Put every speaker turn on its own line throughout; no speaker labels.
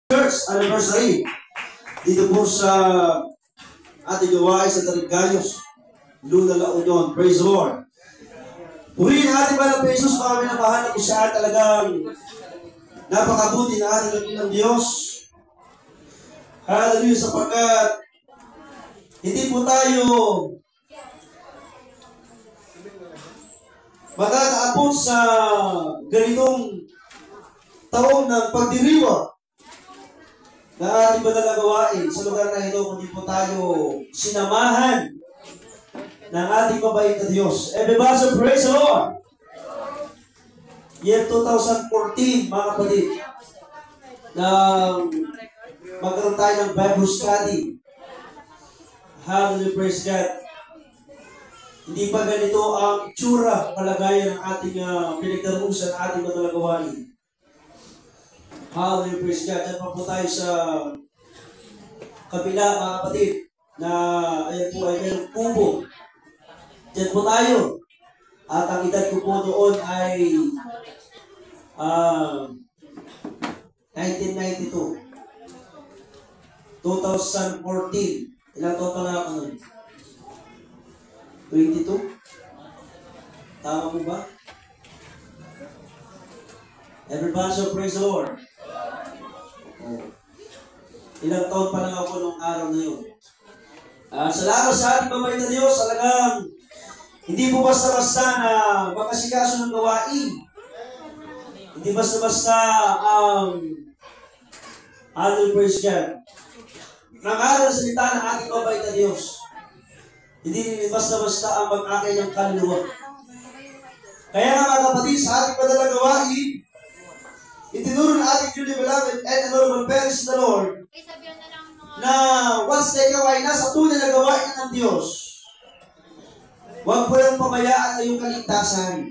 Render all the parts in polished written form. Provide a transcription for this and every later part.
Church anniversary dito po sa ating gawain sa Tarigayos, Luna, La Union. Praise the Lord. Purihin ating Banal na Jesus, mga minamahal na po siya. Talagang napakabuti na ating Panginoong Diyos. Hallelujah, sapagkat hindi po tayo makakaabot sa ganitong taong ng pagdiriwa na ating banal na gawain sa lugar na ito, kundi po tayo sinamahan ng ating mabait na Diyos. Everybody, praise the Lord! Year 2014, mga kapatid, na magkaroon tayo ng Bible study. Hallelujah, praise God. Hindi pa ganito ang itsura, kalagayan ng ating pinagdarusan, ating banal na gawain. Hallelujah, praise God. Diyan pa po tayo sa kabila, mga kapatid, na ayan po ay mayroong kubo. Diyan po tayo. At ang edad ko po doon ay 1992. 2014. Ilang taon pa na ako nun? 22? Tama po ba? Everybody shall praise the Lord. Ilang taon pa lang ako nung araw na yun. Salamat sa ating mabait na Diyos. Talagang hindi po basta-basta na makasikaso ng gawain. Hindi basta-basta hallelujah, praise God. Nangaral sa salita ng ating mabait na Diyos. Hindi basta-basta ang mag-akay ng kaluluwa. Kaya nga mga kapatid, sa ating banal na gawain, itinuro ng ating dearly beloved and honorable parents in the Lord na once na ikaw ay nasa tunay na gawain ng Diyos, huwag po lang pabayaan na yung kaligtasan.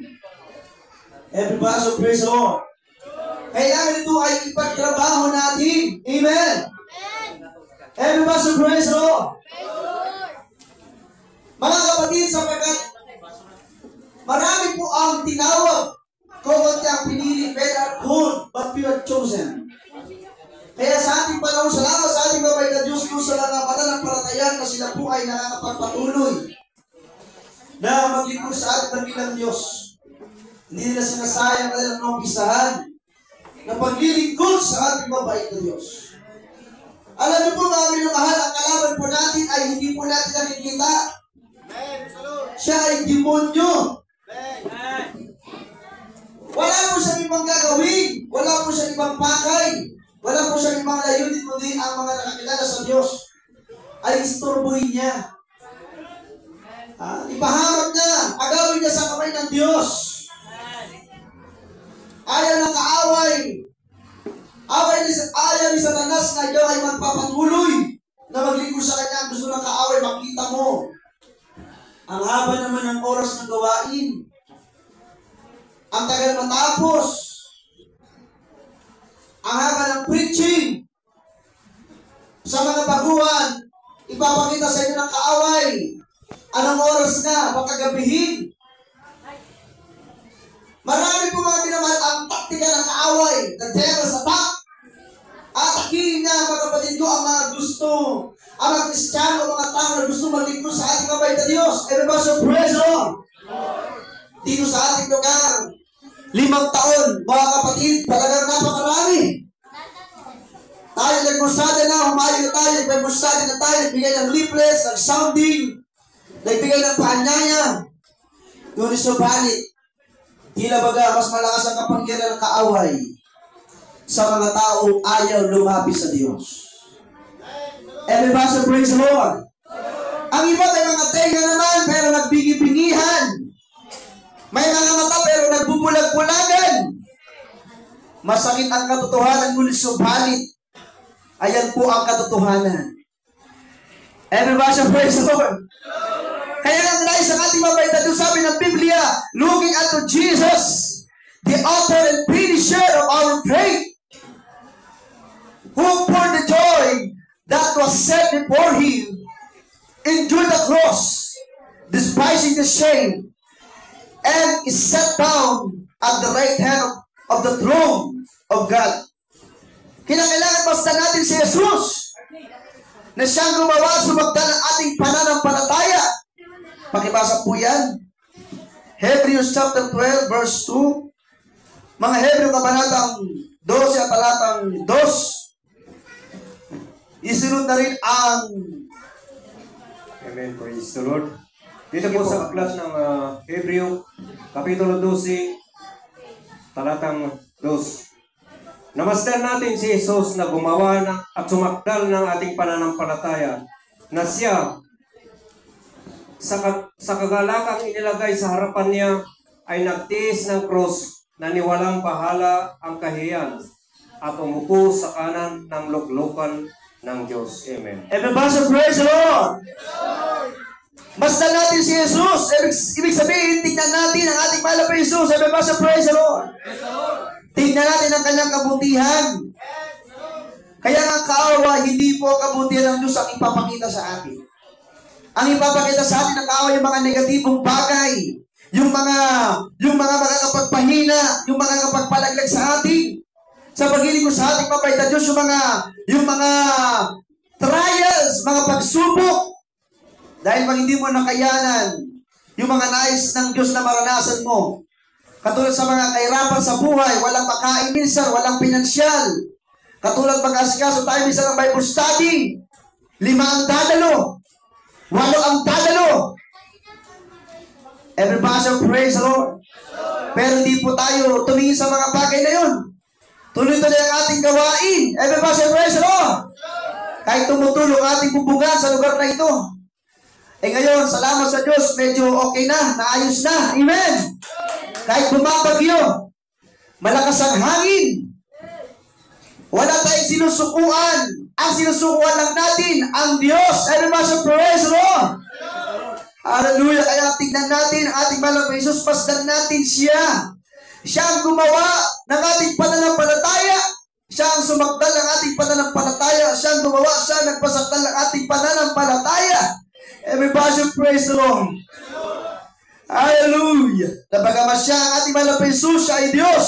Everybody, so praise the Lord. Kailangan ito ay ipagtrabaho natin. Amen? Everybody, so praise the Lord. Mga kapatid, sapagkat marami po ang tinawag, konti ang pinili, but are called, but few are chosen. Kaya sa ating panahon, salamat sa ating mabait na Diyos kung sa mga pananampalatayaan na sila po ay nakakapagpatuloy na maglingkod sa ating dakilang Diyos. Hindi nila sinasayang kanilang umpisahan na paglilingkod sa ating mabait na Diyos. Alam niyo po mga minamahal, ang kalaban po natin ay hindi po natin nakikita. Siya ay demonyo. Wala po siyang ibang gagawin. Wala po siyang ibang pakay. Wala po siyang ibang layunin, kundi ang mga nakakilala sa Diyos ay istorbohin niya. Ipahamak niya. Agawin niya sa kamay ng Diyos. Ayaw ng kaaway. Ayaw ni Satanas na ikaw ay magpapatuloy na maglingkod sa kanya. Gusto ng kaaway, makita mo. Ang haba naman ng oras ng gawain. Ang tagal matapos. Ang haba ng preaching. Sa mga baguhan, ipapakita sa inyo ng kaaway. Anong oras na? Baka gabihin. Marami po mga minamahal ang taktika ng kaaway. The devil's attack. Atakihin niya, mga kapatid ko, ang mga gusto, ang mga Kristiyano, ang mga tao na gusto maglingkod sa ating mabait na Diyos. Everybody so praise the Lord. Dito sa ating lugar, 5 taon, mga kapatid, talagang napakarami. Tayo nagmusada na, humayo na tayo, nagmusada na tayo, nagbigay ng leaflets, nag-sounding, nagbigay ng paanyaya. Ngunit subalit, tila baga mas malakas ang kapangyarihan ng kaaway sa mga taong ayaw lumapit sa Diyos. Everybody so praise the Lord. Ang iba ay mga tenga naman, pero nagbingi-bingihan. May mga mata pero nagbubulag-bulagan. Masakit ang katotohanan, ngunit subalit, ayan po ang katotohanan. Everybody so praise the Lord. Kaya nga nais ang ating mabait na Diyos, sabi ng Biblia, looking unto Jesus, the author and finisher of our faith, who for the joy that was set before him, endured the cross, despising the shame, and is set down at the right hand of the throne of God. Kinakailangan basta si Jesus na siyang gumawa sumagda ng ating pananampalataya. Pakibasa po yan. Hebrews chapter 12 verse 2. Mga Hebreo kabanatang 12 at talatang 2. Isunod na rin ang
Amen. Praise the Lord. Dito po sa aklat ng Hebreo, Kapitulo 12, talatang 2. Namasdan natin si Jesus na gumawa at sumakdal ng ating pananampalataya na siya sa kagalakang inilagay sa harapan niya ay nagtiis ng krus na niwalang bahala ang kahiyan at umupo sa kanan ng luklukan ng Diyos. Amen.
Everybody praise the Lord. Masdan natin si Jesus. Ibig sabihin, tingnan natin ang ating mahal na Jesus. Everybody praise the Lord. Tingnan natin ang kanyang kabutihan. Kaya nga kaawa, hindi po kabutihan ng Diyos ang ipapakita sa atin. Ang ipapakita sa atin ng kaawa yung mga negatibong bagay, yung mga makakapagpahina, yung mga kapagpalaglag sa atin. Sa paghiling ko sa ating mabait na Diyos, yung mga trials, mga pagsubok. Dahil pag hindi mo nakayanan, yung mga nais ng Diyos na maranasan mo, katulad sa mga kahirapan sa buhay, walang makain minsan, walang pinansyal. Katulad pag-asikaso tayo minsan ng Bible study, 5 ang dadalo, 8 ang dadalo. Everybody praise the Lord. Pero hindi po tayo tumingin sa mga bagay na yun. Tuloy-tuloy ang ating gawain. Everybody praise the Lord. Kahit tumutulong ating bubungan sa lugar na ito. Ngayon, salamat sa Diyos, medyo okay na, naayos na. Amen. Kahit bumabagyo, malakas ang hangin, wala tayong sinusukuan. Ang sinusukuan lang natin, ang Diyos. Everybody praise the Lord. Hallelujah. Kaya tignan natin ang ating mahal na Jesus, pasdan natin siya. Siya ang gumawa ng ating pananampalataya. Siya ang sumakdal ng ating pananampalataya. Siya ang gumawa, siya ang nagpasakdal ng ating pananampalataya. Everybody praise the Lord. Hallelujah. Napagamas siya ang ating mahal na Jesus, siya ay Diyos.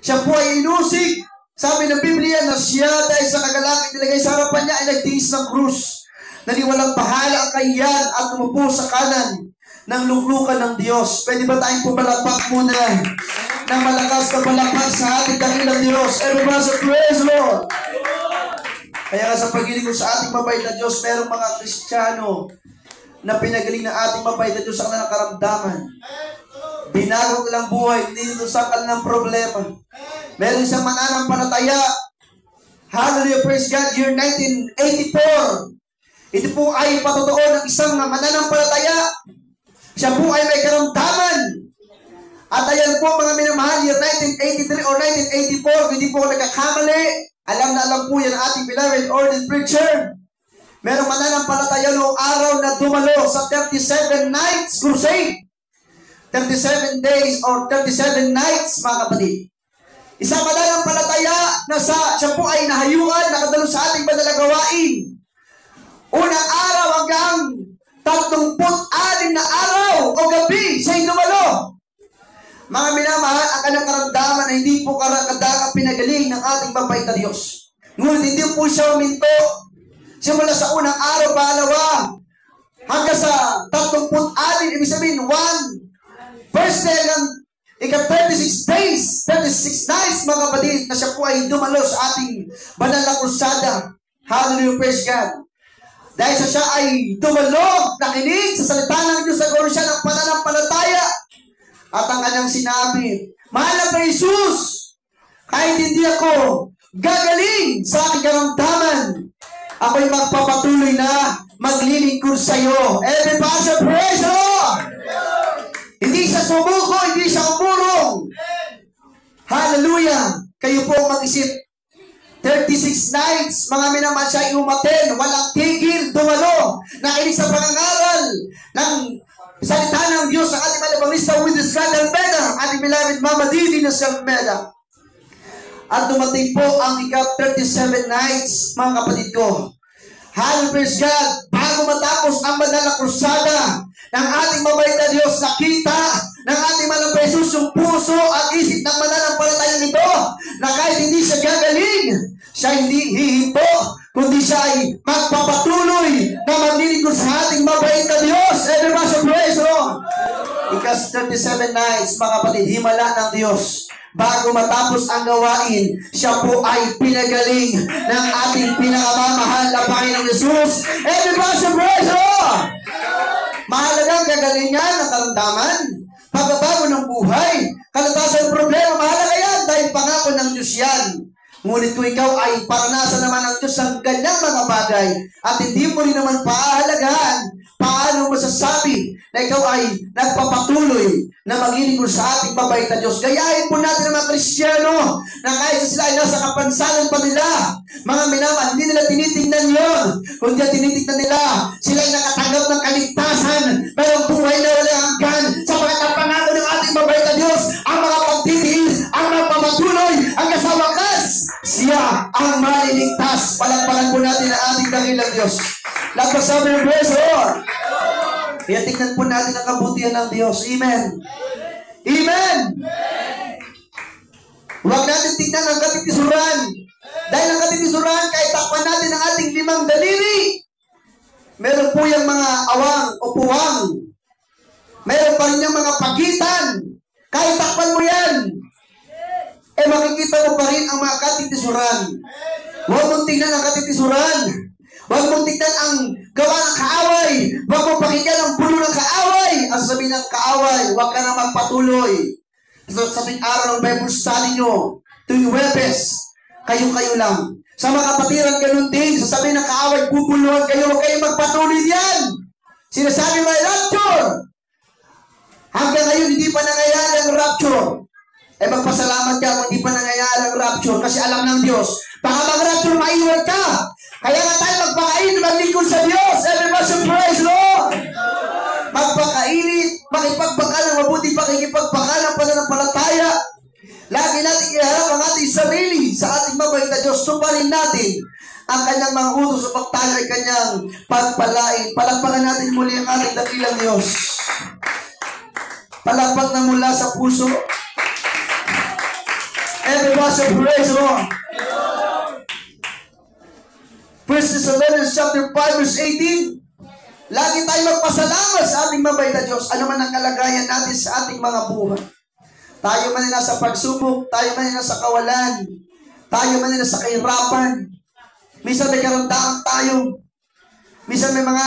Siya po ay inusig. Sabi ng Biblia na siya dahil sa kagalakang nilagay sa harapan niya ay nagtiis ng krus. Naniwalang bahala ang kahiyan at umupo sa kanan ng luklukan ng Diyos. Pwede ba tayong pumalakpak muna ng malakas na palakpak sa ating dakilang Diyos? Everybody praise the Lord. Kaya sa paghiling ko sa ating mabait na Diyos, merong mga Kristiyano na pinagaling na ating mabait na Diyos sa kanilang karamdaman. Binago nilang buhay, hindi nito sa kanilang problema. Meron isang mananampalataya. Hallelujah, praise God, year 1984. Ito po ay patotoo ng isang mananampalataya. Siya po ay may karamdaman. At ayan po mga minamahal, year 1983 or 1984, hindi po nagkakamali. Alam na alam po yan ang ating beloved ordained preacher. Merong mananampalataya noong araw na dumalo sa 37 nights crusade. 37 days or 37 nights, mga kapatid. Isang mananampalataya na siya po ay nahayuan, nakadalo sa ating banal gawain. Unang araw hanggang 36 na araw o gabi siya'y dumalo. Mga minamahal, ang kanyang karamdaman na hindi po karakadagang pinagaling ng ating mabait na Diyos. Ngunit hindi po siya uminto. Simula sa unang araw, pangalawa, hanggang sa 36, ibig sabihin, first day hanggang ika-36 days, 36 nights, mga kapatid, na siya po ay dumalo sa ating banal na krusada. Hallelujah, praise God. Dahil sa siya ay dumalo, nakinig sa salita ng Diyos, nagkaroon siya ng pananampalataya. At ang kanyang sinabi, mahal na Jesus, kahit hindi ako gagaling sa aking karamdaman, ako'y magpapatuloy na maglilingkod sa iyo. Everybody praise the Lord! Hindi siya sumuko, hindi siya umurong. Hallelujah! Kayo po mag-isip. 36 nights, mga minamahal siya umaten, walang tigil, dumalo, nakinig sa pangangaral ng salita ng Diyos, ang ating malabanglista with the Scott Almeda, ating beloved Mama Didi na si Almeda. At dumating po ang ika-37 nights, mga kapatid ko. Hallelujah, praise God, bago matapos ang banal na krusada ng ating mabait na Diyos, nakita ng ating mahal na Jesus yung puso at isip ng mananampalatayang ito na kahit hindi siya gagaling Siya hindi hihinto, kundi siya ay magpapatuloy na maglilingkod sa ating mabait na Diyos. Everybody say praise the Lord. Ikas 37 nights, mga kapatid, himala ng Diyos. Bago matapos ang gawain, siya po ay pinagaling ng ating pinakamamahal na Panginoong Jesus. Everybody say praise the Lord. Mahalagang kagalingan ng karamdaman, pagbabago ng buhay, kalatasan ng problema, mahalaga yan dahil pangako ng Diyos yan. Ngunit kung ikaw ay paranasan naman ng Diyos ang ganyang mga bagay at hindi mo rin naman pahalagahan, paano masasabi na ikaw ay nagpapatuloy na maglilingkod sa ating mabait na Diyos? Gayahin po natin ang mga Kristiyano na kahit sila ay nasa kapansanan pa nila, mga minaman, hindi nila tinitingnan yun. Kundi tinitingnan nila, sila ay nakatanggap ng kaligtasan, mayroong buhay na walang hanggan, sapagat ang pangako ng ating mabait na Diyos, ang mga pagtitiis, ang magpapatuloy, ang kasawakas, siya ang maliligtas. Palagpalan po natin ang ating dakilang Diyos. Lagpasabi ng praise the Lord. Kaya tingnan po natin ang kabutihan ng Diyos. Amen. Amen. Huwag natin tingnan ang katitisuran. Dahil ang katitisuran, kahit takpan natin ang ating 5 daliri, meron po yung mga awang o puwang. Meron pa rin yung mga pagitan. Kahit takpan mo yan, makikita mo pa rin ang mga katitisuran. Huwag mong tingnan ang katitisuran. Huwag mong tingnan ang gawa ng kaaway. Huwag mong pakinggan ang puno ng kaaway. Ang sabi ng kaaway, huwag ka na magpatuloy. So, sabing araw ng Bible study nyo, tuwing Huwebes, kayo-kayo lang. Sa mga kapatiran, ganun din. Sasabi ng kaaway, bubuluhan kayo, huwag kayong magpatuloy diyan. Sinasabi may rapture. Hanggang ngayon, hindi pa nangyayari ang rapture. Magpasalamat ka kung hindi pa nangyayari ang rapture kasi alam ng Diyos, baka mag-rapture maiwan ka. Kaya nga tayo magpakainit, maglingkod sa Diyos. Everybody say praise Lord. Magpakainit, makipagbaka ng mabuti, pakikipagpaka ng pananampalataya. Lagi natin iharap ang ating sarili sa ating mabait na Diyos. Tuparin natin ang kanyang mga utos upang tayo ay kanyang pagpalain. Palagpakan natin muli ang ating dakilang Diyos. Palagpak na mula sa puso. Everybody say praise the Lord. 1 Thessalonians chapter 5 verse 18. Lagi tayo magpasalamat sa ating mabait na Diyos. Ano man ang kalagayan natin sa ating mga buhay. Tayo man ay nasa pagsubok, tayo man ay nasa kawalan, tayo man ay nasa kahirapan. Minsan may karamdaman tayo. Minsan may mga,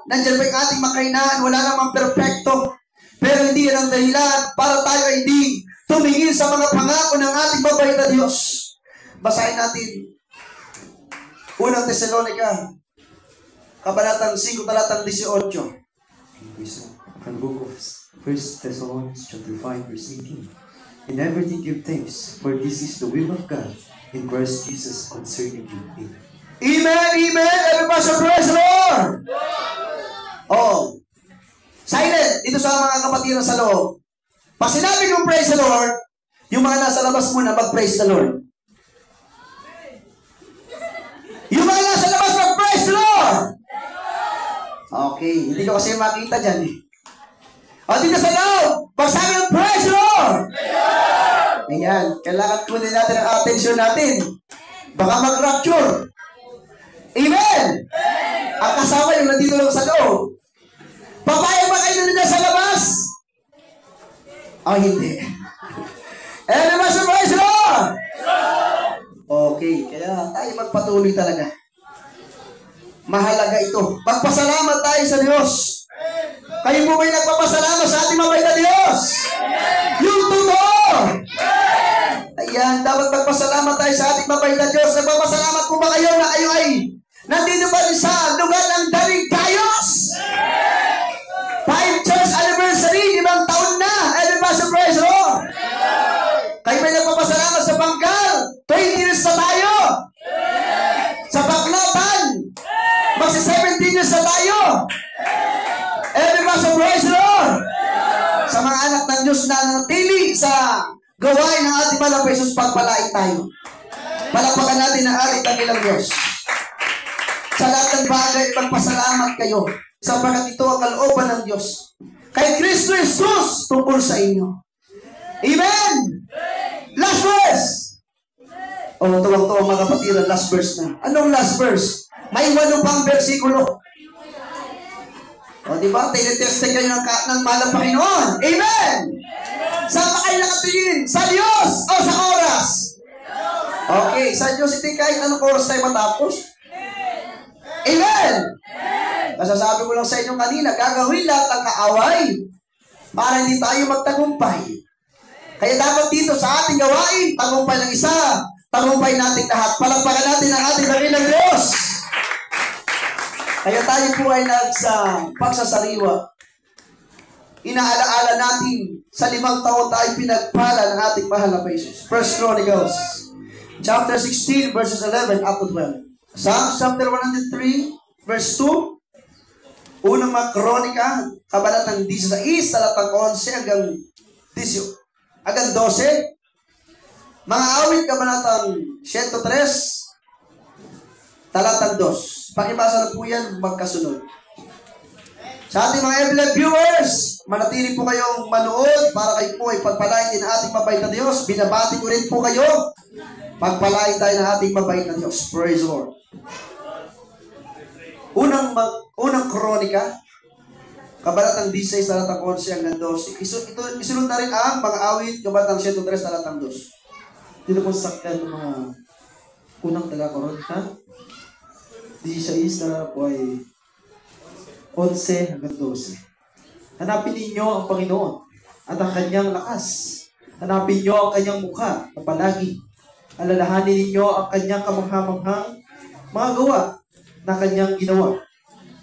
nandiyan pa yung ating makainahan, wala namang perfecto. Pero hindi yan ang dahilan para tayo ay hindi tumingin sa mga pangako ng ating mabait na Diyos. Basahin natin. Unang Tesalonica, Kabanatang 5, talatang 18.
Ang book of 1 Thessalonians chapter 5, verse 18. In everything give thanks, for this is the will of God in Christ Jesus concerning you. Amen.
Amen, amen. Everybody say praise the Lord. Oh. Silent dito sa mga kapatiran sa loob. Pag sinabi yung praise the Lord, yung mga nasa labas muna mag-praise the Lord. Yung mga nasa labas mag-praise the Lord. Okay, hindi ko kasi makita dyan eh. O dito sa loob, pag sabi yung praise the Lord. Ayan, kailangan kunin natin ang attention natin. Baka mag-rapture. Amen. Ang kasama yung nandito lang sa loob. Papayag ba kayo nandito sa labas? O hindi. Everybody say praise the Lord. Okay, kaya tayo magpatuloy talaga. Mahalaga ito. Magpasalamat tayo sa Diyos. Kayo po ba'y nagpapasalamat sa ating mabait na Diyos? Yung totoo. Ayan, dapat magpasalamat tayo sa ating mabait na Diyos. Nagpapasalamat po ba kayo na kayo ay nandito pa rin sa lugar ng Daligayos? 5 church anniversary, 5 taon na. Everybody say praise the Lord. Kayo ba'y nagpapasalamat sa Bangkal? 20 years na tayo. Sa Baklapan, magsi 17 years na tayo. Everybody say praise the Lord. Sa mga anak ng Diyos na nanatili sa gawain ng ating mahal na Jesus, pagpalain tayo. Palakpakan natin ang ating dakilang Diyos. Sa lahat ng bagay, magpasalamat kayo sapagkat ito ang kalooban ng Diyos. Kay Kristo Jesus tungkol sa inyo. Amen! Last verse! O, tuwang-tuwang mga kapatiran, last verse na. Anong last verse? May 8 pang bersikulo. O, di ba? Tiniteste kayo ng mahal ng Panginoon. Amen! Saan pa kayo nakatingin? Sa Diyos o sa oras? Okay, sa Diyos, hindi kahit anong oras tayo matapos. Amen! Masasabi ko lang sa inyo kanina, gagawin lahat ng kaaway para hindi tayo magtagumpay. Kaya dapat dito sa ating gawain, tagumpay ng isa, tagumpay natin lahat. Palagpakan natin ang ating dakilang Diyos. Kaya tayo po ay pagsasariwa. Inaalaala natin sa 5 taon tayo pinagpala ng ating mahal na Jesus. 1 Chronicles, chapter 16, verses 11 up to 12. Psalms chapter 103, verse 2. Unang mga kronika, kabanatang 16, talatang 11 hanggang 12. Mga awit, kabanatang 103, talatang 2. Pakibasa na po yan, magkasunod. Sa ating mga everyday viewers, manatili po kayong manood para kayo po ay pagpalain din ng ating mabait na Diyos. Binabati ko rin po kayo. Pagpalain tayo ng ating mabait na Diyos. Praise the Lord. Unang kronika, kabanatang 16, talatang 11 hanggang 12. Isunod na rin ang mga awit, kabanatang 103, talatang 2.
Dito po sa sakyan ng mga unang taga-kronika. 16 na po ay 11 hanggang 12. Hanapin ninyo ang Panginoon at ang kanyang lakas. Hanapin ninyo ang kanyang mukha na palagi. Alalahanin ninyo ang kanyang kamangha-manghang mga gawa na kanyang ginawa.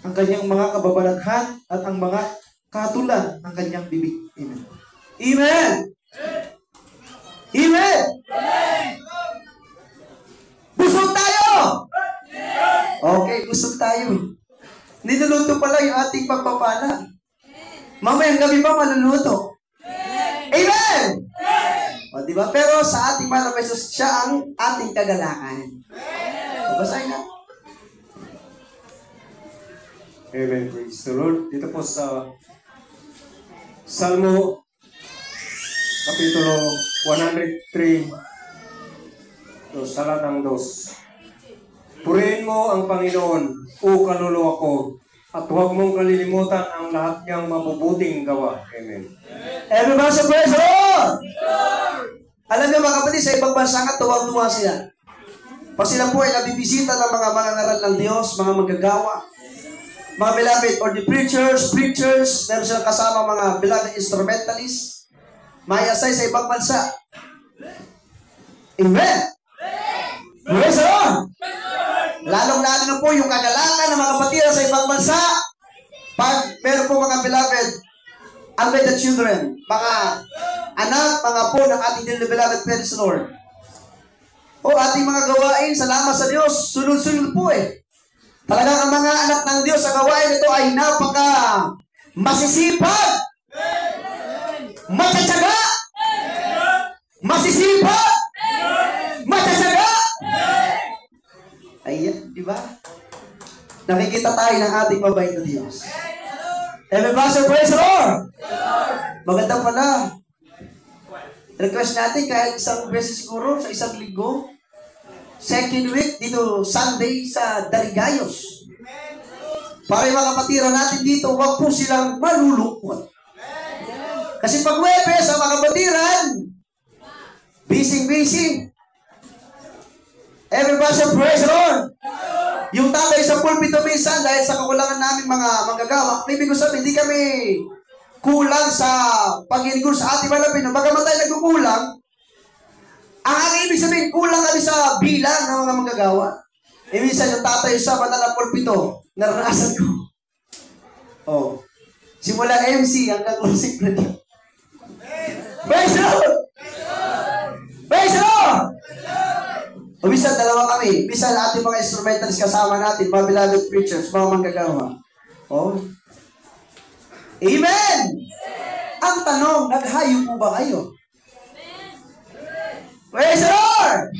Ang kanyang mga kababalaghan at ang mga katulan ng kanyang bibig. Amen.
Amen! Amen! Busog tayo! Okay, busog tayo. Niluluto pala yung ating pagpapala. Mamayang gabi pa maluluto. Amen! O, diba? Pero sa ating mahal na Jesus, siya ang ating kagalakan. O, basahin na.
Amen. Praise the Lord. Dito po sa Salmo, Kapitulo 103, talatang 2. Purihin mo ang Panginoon, o kaluluwa ko, at huwag mong kalilimutan ang lahat niyang mabubuting gawa. Amen.
Everybody sa praise the Lord! Alam niyo mga kapatid, sa ibang bansa nga, tuwang-tuwa sila. Pag sila po ay nabibisita ng mga mangangaral ng Diyos, mga manggagawa, mga beloved, or the preachers, meron silang kasama mga beloved instrumentalists, mayasay sa ibang bansa. Amen! Praise the Lord! Lalong-lalo na po yung kagalakan ng mga kapatid sa ibang bansa. Pag meron po mga beloved, unwedded children, mga anak, mga po ng ating dearly beloved parents, Lord. O ating mga gawain, salamat sa Diyos, sunod-sunod po eh. Talagang ang mga anak ng Diyos sa gawain ito ay napaka masisipag, matatyaga, masisipag, matatyaga. Ayan, di ba? Nakikita tayo ng ating mabait na Diyos. Everybody, praise the Lord! Maganda pala. Request natin kahit isang beses siguro sa isang linggo. Second week, dito Sunday sa Darigayos. Para yung mga kapatira natin dito, huwag po silang malulungkot. Kasi pag Webes, ang mga kapatiran, busy. Everybody say praise the Lord. Yung tatay sa pulpito minsan, dahil sa kakulangan namin mga manggagawa, ibig ko sabihin, hindi kami kulang sa pag-iniguro sa ating malapin. Bagamat tayo nagkukulang, ang aking ibig sabihin, kulang kami sa bilang ng mga manggagawa. Minsan yung tatay sa banal na pulpito, naranasan ko. Oh. Simula MC hanggang closing prayer. Praise the Lord! Praise the Lord! O minsan, dalawa kami. Minsan, ating mga instrumentalist kasama natin, mga beloved preachers, mga manggagawa. Oh. Amen! Ang tanong, naghayo po ba kayo? Praise the Lord!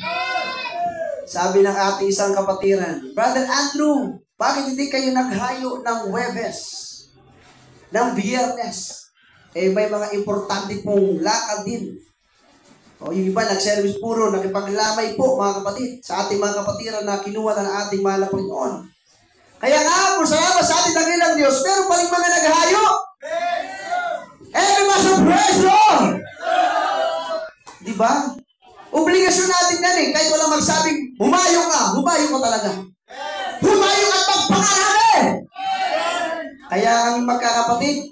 Sabi ng ating isang kapatiran, Brother Andrew, bakit hindi kayo naghayo ng Webes, ng Biyernes? Eh, may mga importante pong lakad din. O yung iba, nag-service puro, nakipaglamay po mga kapatid, sa ating mga kapatiran na kinuha ng ating mahal na Panginoon. Kaya nga, kung salamat sa ating dakilang Diyos, meron pa rin mga naghahayo. Everybody say praise Lord! Diba? Obligasyon natin yan eh. Kahit walang magsabing, humayo ka talaga. Humayo at magpakarami! Kaya ang magkakapatid,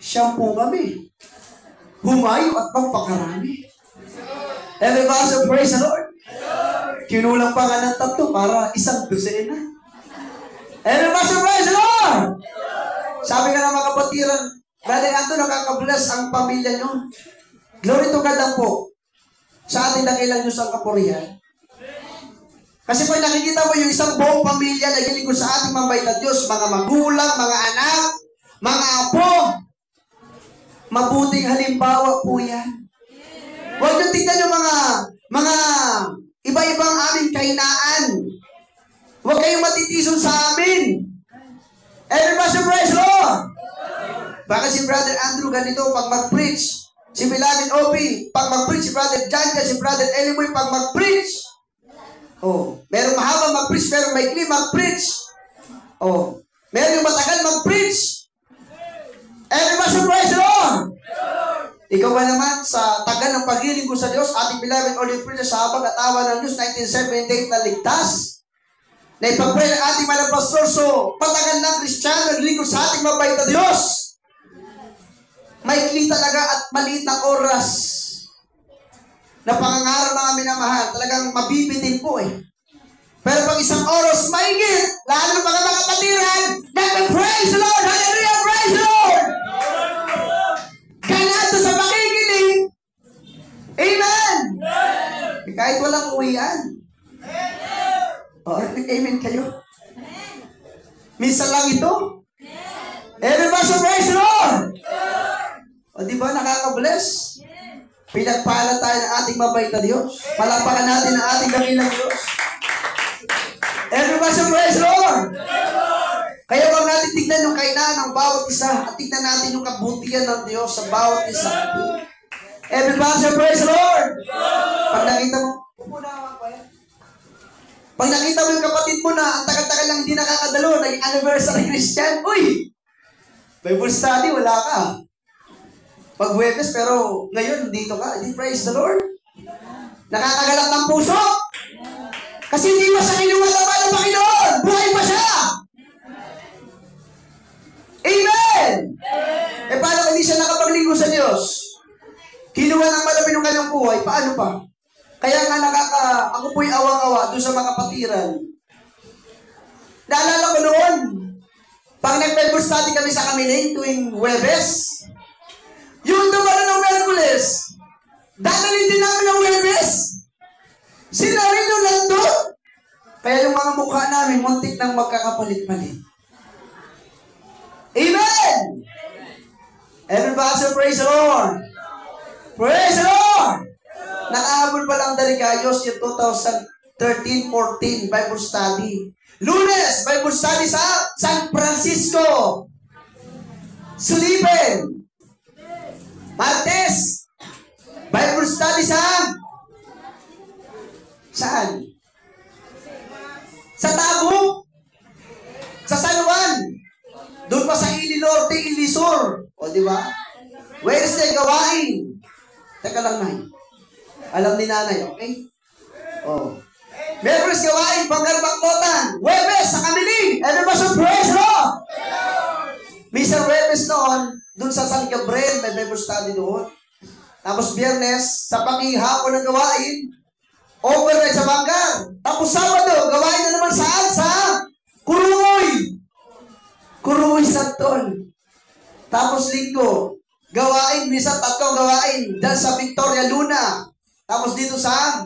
shampoo kami. Humayo at magpakarami. Everybody say praise the Lord! Kinulang pa nga ng 3 para 1 dosena. Everybody say praise the Lord! Sabi nga ng mga kapatiran, Brother Anto, nakakabless ang pamilya nyo. Glory to God lang po. Sa ating dakilang Diyos ang kapurihan. Kasi pag nakikita mo yung isang buong pamilya na ginigod sa ating mabait na Diyos, mga magulang, mga anak, mga apo, mabuting halimbawa po yan. Huwag nyo tignan yung mga iba-ibang aming kainaan. Huwag kayong matitison sa amin. Everybody praise Lord! Baka si Brother Andrew ganito pag mag-preach. Si Beloved Obi, pag mag-preach. Si Brother John, si Brother Elimoy, pag mag-preach. Oh, merong mahaba mag-preach, merong maikli mag-preach. Oh, meron yung matagal mag-preach. Everybody praise Lord! Ikaw ba naman sa tagal ng paghiling ko sa Diyos, ating Beloved Olive Preacher sa habang at awa ng Diyos, 1978 na ligtas? Na ipag-pray ng ating malang pastor, so patagal ng Kristiyano, naglingkod sa ating mabait na Diyos. Maikli talaga at maliit na oras na pangangaraw ng aming minamahal. Talagang mabibitin po eh. Pero pag isang oras maigit, lalo ng mga kapatiran, nag-praise the Lord! Hallelujah! Praise the Lord! Ganado sa pakikinig. Amen! Kahit walang uwian. O, amen kayo. Minsan lang ito. Everybody praise the Lord! O di ba nakaka-bless? Pinagpala tayo ng ating mabait na Diyos. Palakpakan natin ang ating dakilang Diyos. Everybody praise the Lord! Kaya huwag natin tignan yung kainaan ng bawat isa at tignan natin yung kabutihan ng Diyos sa bawat isa. Everybody praise the Lord! Pag nakita mo, pag nakita mo yung kapatid mo na ang tagal-tagal lang hindi nakakadalo, naging anniversary Christian, uy! Bible study, wala ka. Pag Huwebes, pero ngayon, dito ka. Hindi, praise the Lord. Nakakagalak ng puso. Kasi hindi pa siya kinuha ng Panginoon. Buhay pa siya. Amen! Eh, paano hindi siya nakapaglingkod sa Diyos? Kinuha ng malamin ng kanyang buhay. Paano pa? Kaya nga ako po'y awang-awa doon sa mga patiran. Naalala ko noon, pag nag-Bible study kami sa Kamiling tuwing Huwebes, yung dumalo ng Merkules, dadalhin din namin ng Huwebes. Sila rin yung nandun. Kaya yung mga mukha namin, muntik nang magkakapalit-palit. Amen! Everybody say praise the Lord! Praise the Lord! Nakahabol pa lang Darigayos yung 2013-14 Bible study. Lunes, Bible study sa San Francisco. Sulipin. Martes, Bible study saan? Sa Tabo? Sa San Juan? Doon pa sa Ilinorte, Ilisur. O, di ba? Wednesday, gawain. Teka lang, Nay. Alam ni Nanay, okay? O. Merkules, gawain, Pangarbaktotan. Huwebes, sa Kamiling. Everybody praise Lord! Mr. Huwebes noon, doon sa San Gabriel, may Bible study doon. Tapos Biyernes, sa pakihapon ng gawain, overnight sa Bangar. Tapos Sabado, gawain na naman saan? Sa Kuruoy. Kuruoy Santol. Tapos Linggo, gawain, minsan 3 gawain. Diyan sa Victoria Luna. Tapos dito sa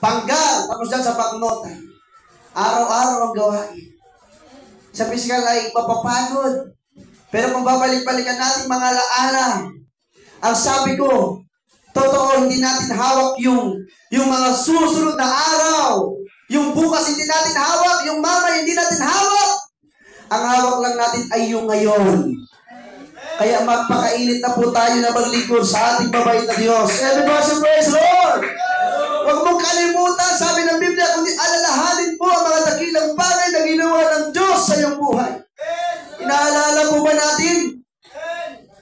Bangar. Tapos diyan sa Bagnota. Araw-araw ang gawain. Sa pisikal ay mapapagod. Pero kung babalik-balikan natin mga alaala, ang sabi ko, totoo, hindi natin hawak yung mga susunod na araw. Yung bukas hindi natin hawak, yung mamay hindi natin hawak. Ang hawak lang natin ay yung ngayon. Kaya magpakainit na po tayo na maglingkod sa ating mabait na Diyos. Everybody praise the Lord! Huwag mong kalimutan, sabi ng Biblia, kundi alalahanin mo ang mga dakilang bagay na ginawa ng Diyos sa iyong buhay. Inaalala po ba natin?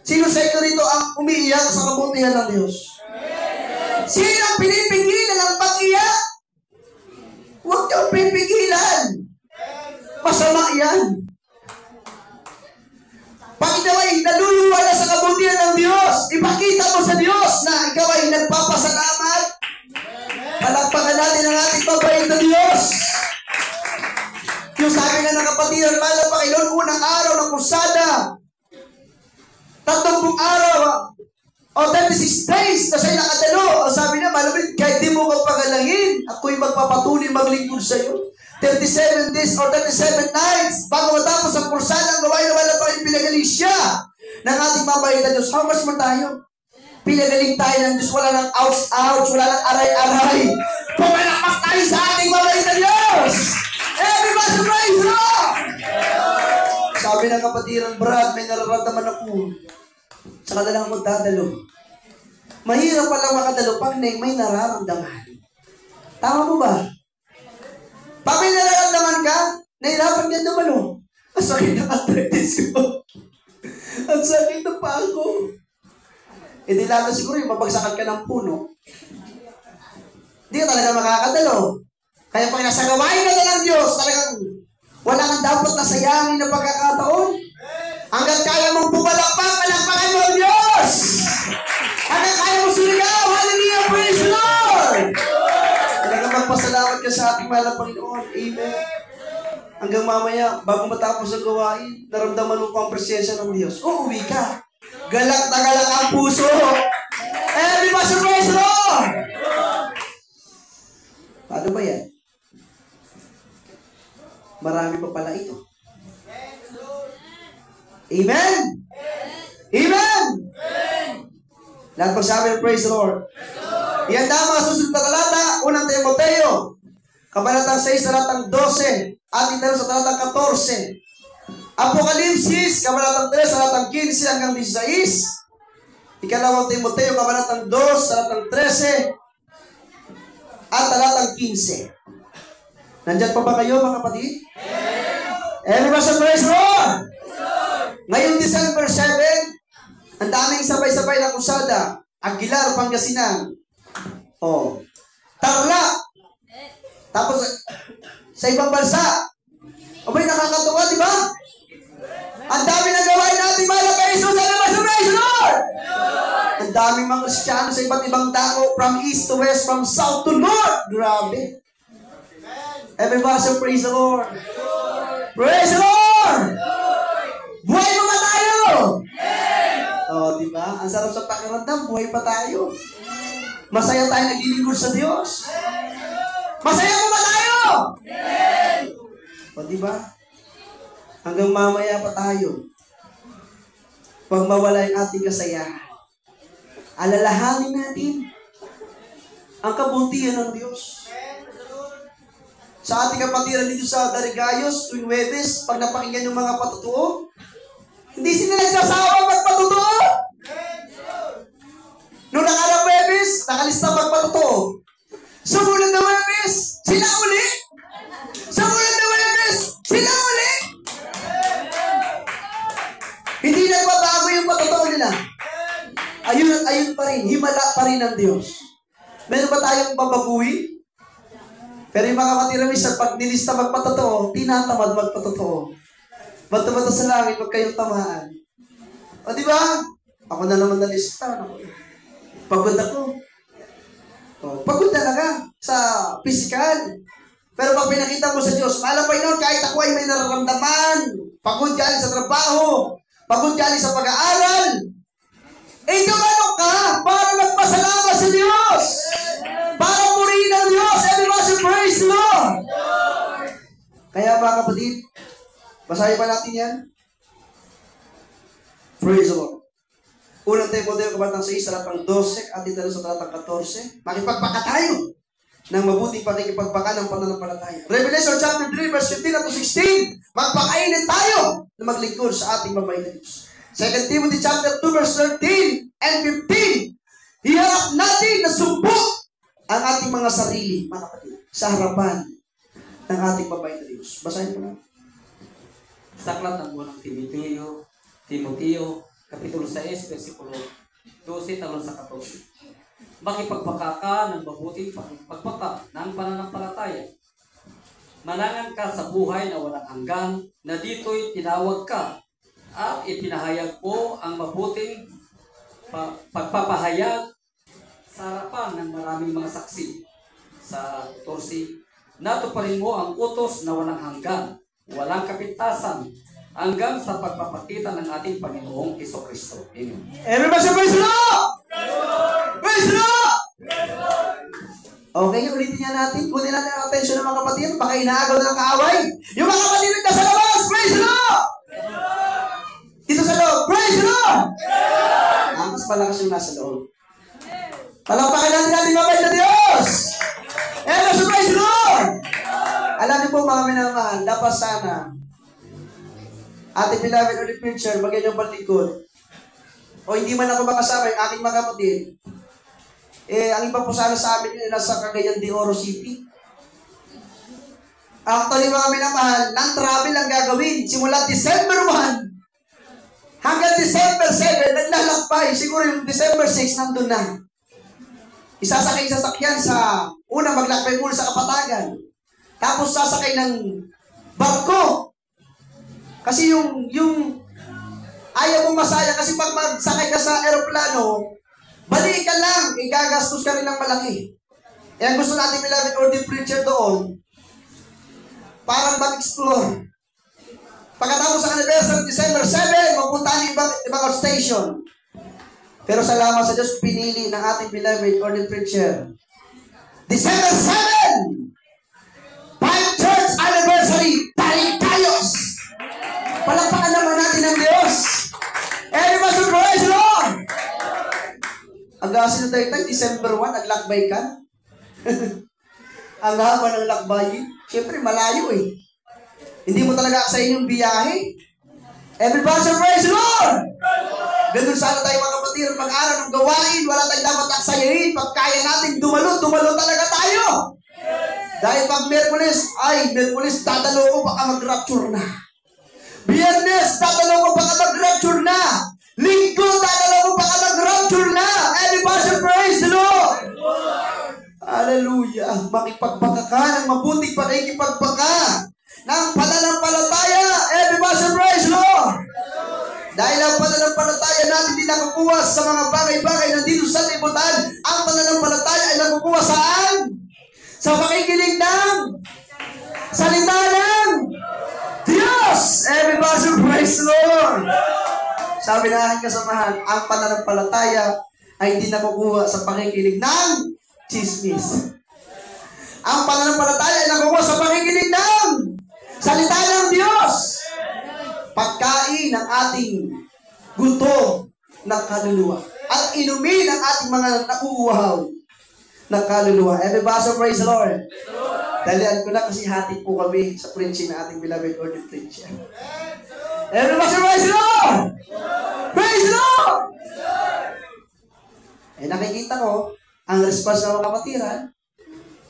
Sino sa ito rito ang umiiyak sa kabutihan ng Diyos? Sino ang pinipigilan ang pag-iyak? Huwag niyong pipigilan. Masama yan. Pag ikaw ay naluluwala sa kabutihan ng Diyos, ipakita mo sa Diyos na ikaw ay nagpapasalamat. Palakpakan natin ang ating mabait na Diyos. Yung sabi na ng kapatiran, mahal na Panginoon, unang araw ng kusada, 30 araw, o 36 days na siya'y nakadalo. O sabi na, malamit, kahit di mo ko pagalangin, ako'y magpapatuloy maglingkod sa iyo. 37 days or 37 nights bago matapos ang kursada, ang gawain na wala pa rin pinagaling siya ng ating mabait na Diyos. How much more tayo? Pinagaling tayo ng Diyos. Wala ng ouch-ouch, wala ng aray-aray. Pumalakpak tayo sa ating mabait na Diyos. Everybody praise the Lord! Sabi ng kapatiran, Brad, may nararamdaman ako sa kadalang magdadalo. Mahirap palang makadalo pag may nararamdaman. Tama mo ba? Pag may nararamdaman ka, nahirapan ka naman o. Ang sakit ng arthritis ko. Ang sakit ng paa ko. E di lalo siguro yung mabagsakan ka ng puno. Hindi ka talaga makakadalo. Kaya pag nasa gawain ka na ng Diyos, talagang wala kang dapat na sayangin na pagkakataon. Hanggang kaya mong pumalakpak, palakpakan mo ang Diyos! Hanggang kaya mong suligaw, hallelujah, praise the Lord! Talagang magpasalamat ka sa ating mahal na Panginoon. Amen. Hanggang mamaya, bago matapos ang gawain, naramdaman mo pa ang presensya ng Diyos. Uuwi ka. Galak na galak ang puso. Everybody praise the Lord! Paano ba yan? Marami pa pala ito. Amen? Amen? Lahat magsabi, praise the Lord. Yan daw mga susunod na talata, unang Timoteo, kabanatang 6, talatang 12, ating tanong sa talatang 14. Apokalipsis, kabanatang 3, talatang 15 hanggang 16. Ikalawang Timoteo, kabanatang 2, talatang 13, at talatang 15. Nandyan pa ba kayo, mga kapatid? Everybody praise the Lord! Ngayong December 7, ang daming sabay-sabay na kusada. Aguilar, Pangasinan. Oh. Tarlac. Tapos, sa ibang bansa. Abay, nakakatuwa, di ba? Ang dami na gawain natin, mahal na Jesus. Ano ba sa praise the Lord? Ang daming mga Kristiyano sa iba't ibang dako, from east to west, from south to north. Grabe. Everybody say, praise the Lord. Praise the Lord! Buhay pa ba tayo? Oh, di ba? Ang sarap sa pakiramdam, buhay pa tayo. Masaya tayo naglilingkod sa Diyos. Masaya pa ba tayo? O, di ba? Hanggang mamaya pa tayo. Pag mawala yung ating kasayahan, alalahanin natin ang kabutihan ng Diyos. Sa ating kapatiran dito sa Darigayos, tuwing Webes, pag napakinggan yung mga patutuo, hindi sila nagsasawa magpatutuo. Noong nakarang Webes, nakalista magpatutuo. Sumunod na Webes, sila uli. Sumunod na Webes, sila uli. Hindi nagbabago yung patutuo nila. Ayun pa rin, himala pa rin ng Diyos. Meron ba tayong babaguhin? Pero yung mga kapatiramis, pag nilista magpatotoo, tinatamad magpatotoo. Bato-bato sa langit, huwag kayong tamaan. O di ba? Ako na naman nalista. Pagod ako. O, pagod talaga sa physical. Pero pag pinakita mo sa Diyos, malapay nun, kahit ako ay may nararamdaman, pagod galing sa trabaho, pagod galing sa pag-aaral, eh dumano ka para magpasalamat sa Diyos. Para purihin ang Diyos. Everybody praise the Lord. Kaya mga kapatid, basahin pa natin yan. Praise the Lord. Unang Timoteo, kabanatang 6, talatang 12, at ito sa talatang 14. Makipagpaka tayo ng mabuting pakikipagpaka ng pananampalataya. Revelation chapter 3, verse 15 at 16. Magpakainit tayo na maglingkod sa ating mabait na Diyos. 2 Timothy chapter 2 verse 13 and 15. Iharap natin na sumbok ang ating mga sarili, mga kapatid, sa harapan ng ating mabait na Diyos. Basahin ko na.
Sa aklat ng unang Timoteo, Kapitulo 6, versikulo 12 talon sa 14. Makipagpaka ka ng mabuting pagpaka ng pananampalataya. Manangan ka sa buhay na walang hanggan, na dito'y tinawag ka, at ipinahayag mo ang mabuting pagpapahayag sa harapan ng maraming mga saksi. Sa 14, natuparin mo ang utos na walang hanggan, walang kapintasan, hanggang sa pagpapakita ng ating Panginoong Jesucristo. Amen.
Everybody say praise the Lord! Praise the Lord! Okay, ulitin niya natin. Kunin natin ang atensyon ng mga kapatid. Baka inaagaw na ng kaaway. Yung mga kapatid na sa labas, praise the Lord! Dito sa loob, praise the Lord! Mas malakas yung nasa loob. Palakpakan natin ating mabait na Diyos! Everybody say praise the Lord! Alam niyo po mga minamahal, dapat sana ating beloved ulit preacher, magyan yung balikod. O hindi man ako makasama, yung aking mga kapatid. Ang iba po sana sa amin yun, nasa Cagayan de Oro City. Actually, mga minamahal, ng travel ang gagawin. Simula December 1 hanggang December 7, naglalakbay. Siguro yung December 6, nandun na. Isasakay sasakyan sa, una maglakbay muna sa Kapatagan. Tapos sasakay ng barko. Kasi yung ayaw mong masaya kasi pag magsakay ka sa aeroplano, balik ka lang, igagastos ka rin ng malaki. Kaya gusto natin beloved ordained preacher doon, parang mag-explore. Pagkatapos sa anniversary December 7, mapuntahan yung ibang station. Pero salamat sa Diyos, pinili ng ating beloved ordained preacher. December 7! 5 church anniversary, tayo-tayos! Palakpakan naman natin ang Diyos. Everybody praise the Lord. Agasin na tayo, December 1, naglakbay ka. Ang haba ng lakbay. Siyempre, malayo eh. Hindi mo talaga sa inyong biyahe. Everybody praise the Lord. Ganun sana tayo mga kapatid, mag-aral ng gawain, wala tayong dapat aksayahin. Pag kaya natin dumalo talaga tayo. Dahil pag Merkulis, tatalo ko baka mag-rapture na. Biyernes, tatalo ko baka mag-rapture na. Linggo, tatalo ko baka mag-rapture na. Everybody praise the Lord. Hallelujah. Makipagpaka ka ng mabuting pakikipagpaka ng pananampalataya. Everybody praise the Lord. Dahil ang pananampalataya natin hindi nakukuha sa mga bagay-bagay na dito sa libutan. Ang pananampalataya ay nakukuha saan? Sa pakikinig ng salita ng Diyos. Everybody praise the Lord. Sabi na aking kasamahan, ang pananampalataya ay hindi nakukuha sa pakikinig ng chismis. Ang pananampalataya ay nakukuha sa pakikinig ng salita ng Diyos. Pagkain ng ating gutom ng kaluluwa at inumin ang ating mga nakuuhaw ng kaluluwa. Everybody praise the Lord. Dalian ko na kasi hati po kami sa preaching na ating beloved ordained preacher. Everybody praise the Lord! Praise the Lord! Nakikita ko ang response ng mga kapatiran.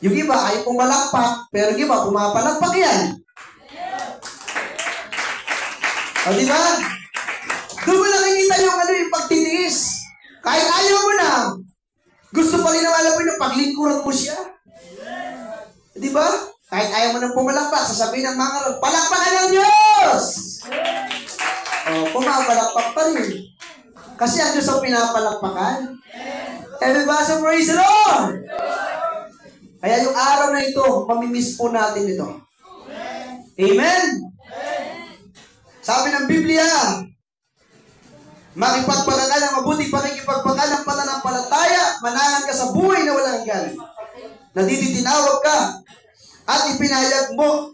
Yung iba ay pumalakpak, pero yung iba pumapalakpak yan. O diba? Doon mo nakikita yung pagtitiis. Kahit ayaw mo na, gusto pa rin naman alam mo yung paglingkuran mo siya. Diba? Kahit ayaw mo nang pumalakpak, sasabihin ng mga ron, palakpakan ng Diyos! O, pumapalakpak pa rin. Kasi ang Diyos ang pinapalakpakan. Everybody praise the Lord! Kaya yung araw na ito, mamimiss po natin ito. Amen? Sabi ng Biblia, makipagpaka ka ng mabuting pakikipagpaka ng pananampalataya, manangan ka sa buhay na walang hanggan. Natitinawag ka at ipinahayag mo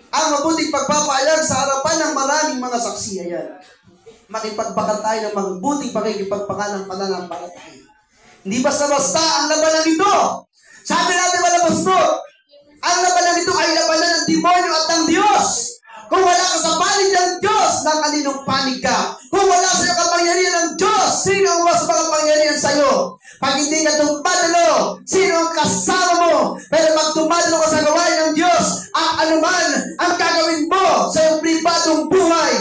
ang mabuting pagpapahayag sa harapan ng maraming mga saksi. Ayan. Makipagpaka tayo ng mabuting pakikipagpaka ng pananampalataya. Hindi basta-basta ang labanan nito. Sabi natin mga pastor, ang labanan nito ay labanan ng demonyo at ng Diyos. Kung wala ka sa panig ng Diyos, ng kaninong panig ka. Kung wala sa iyo kapangyarihan ng Diyos, sino ang mas makapangyarihan sa iyo? Pag hindi ka dumadalo, sino ang kasama mo? Pero pag dumadalo ka sa gawain ng Diyos, ang anuman ang gagawin mo sa iyong pribadong buhay,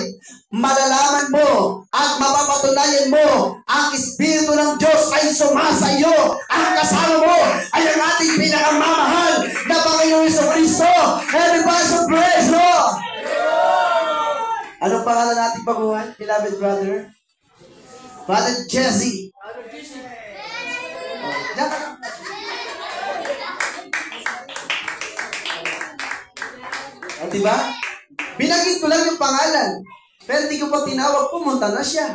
malalaman mo at mapapatunayan mo ang Espiritu ng Diyos ay sumasa iyo. Ang kasama mo ay ang ating pinakamamahal na Panginoong Jesucristo. Everybody should praise Lord. Anong pangalan nating baguhan, beloved brother? Brother Jesse. Diba? Binanggit ko lang yung pangalan. Pero hindi ko pa tinawag, pumunta na siya.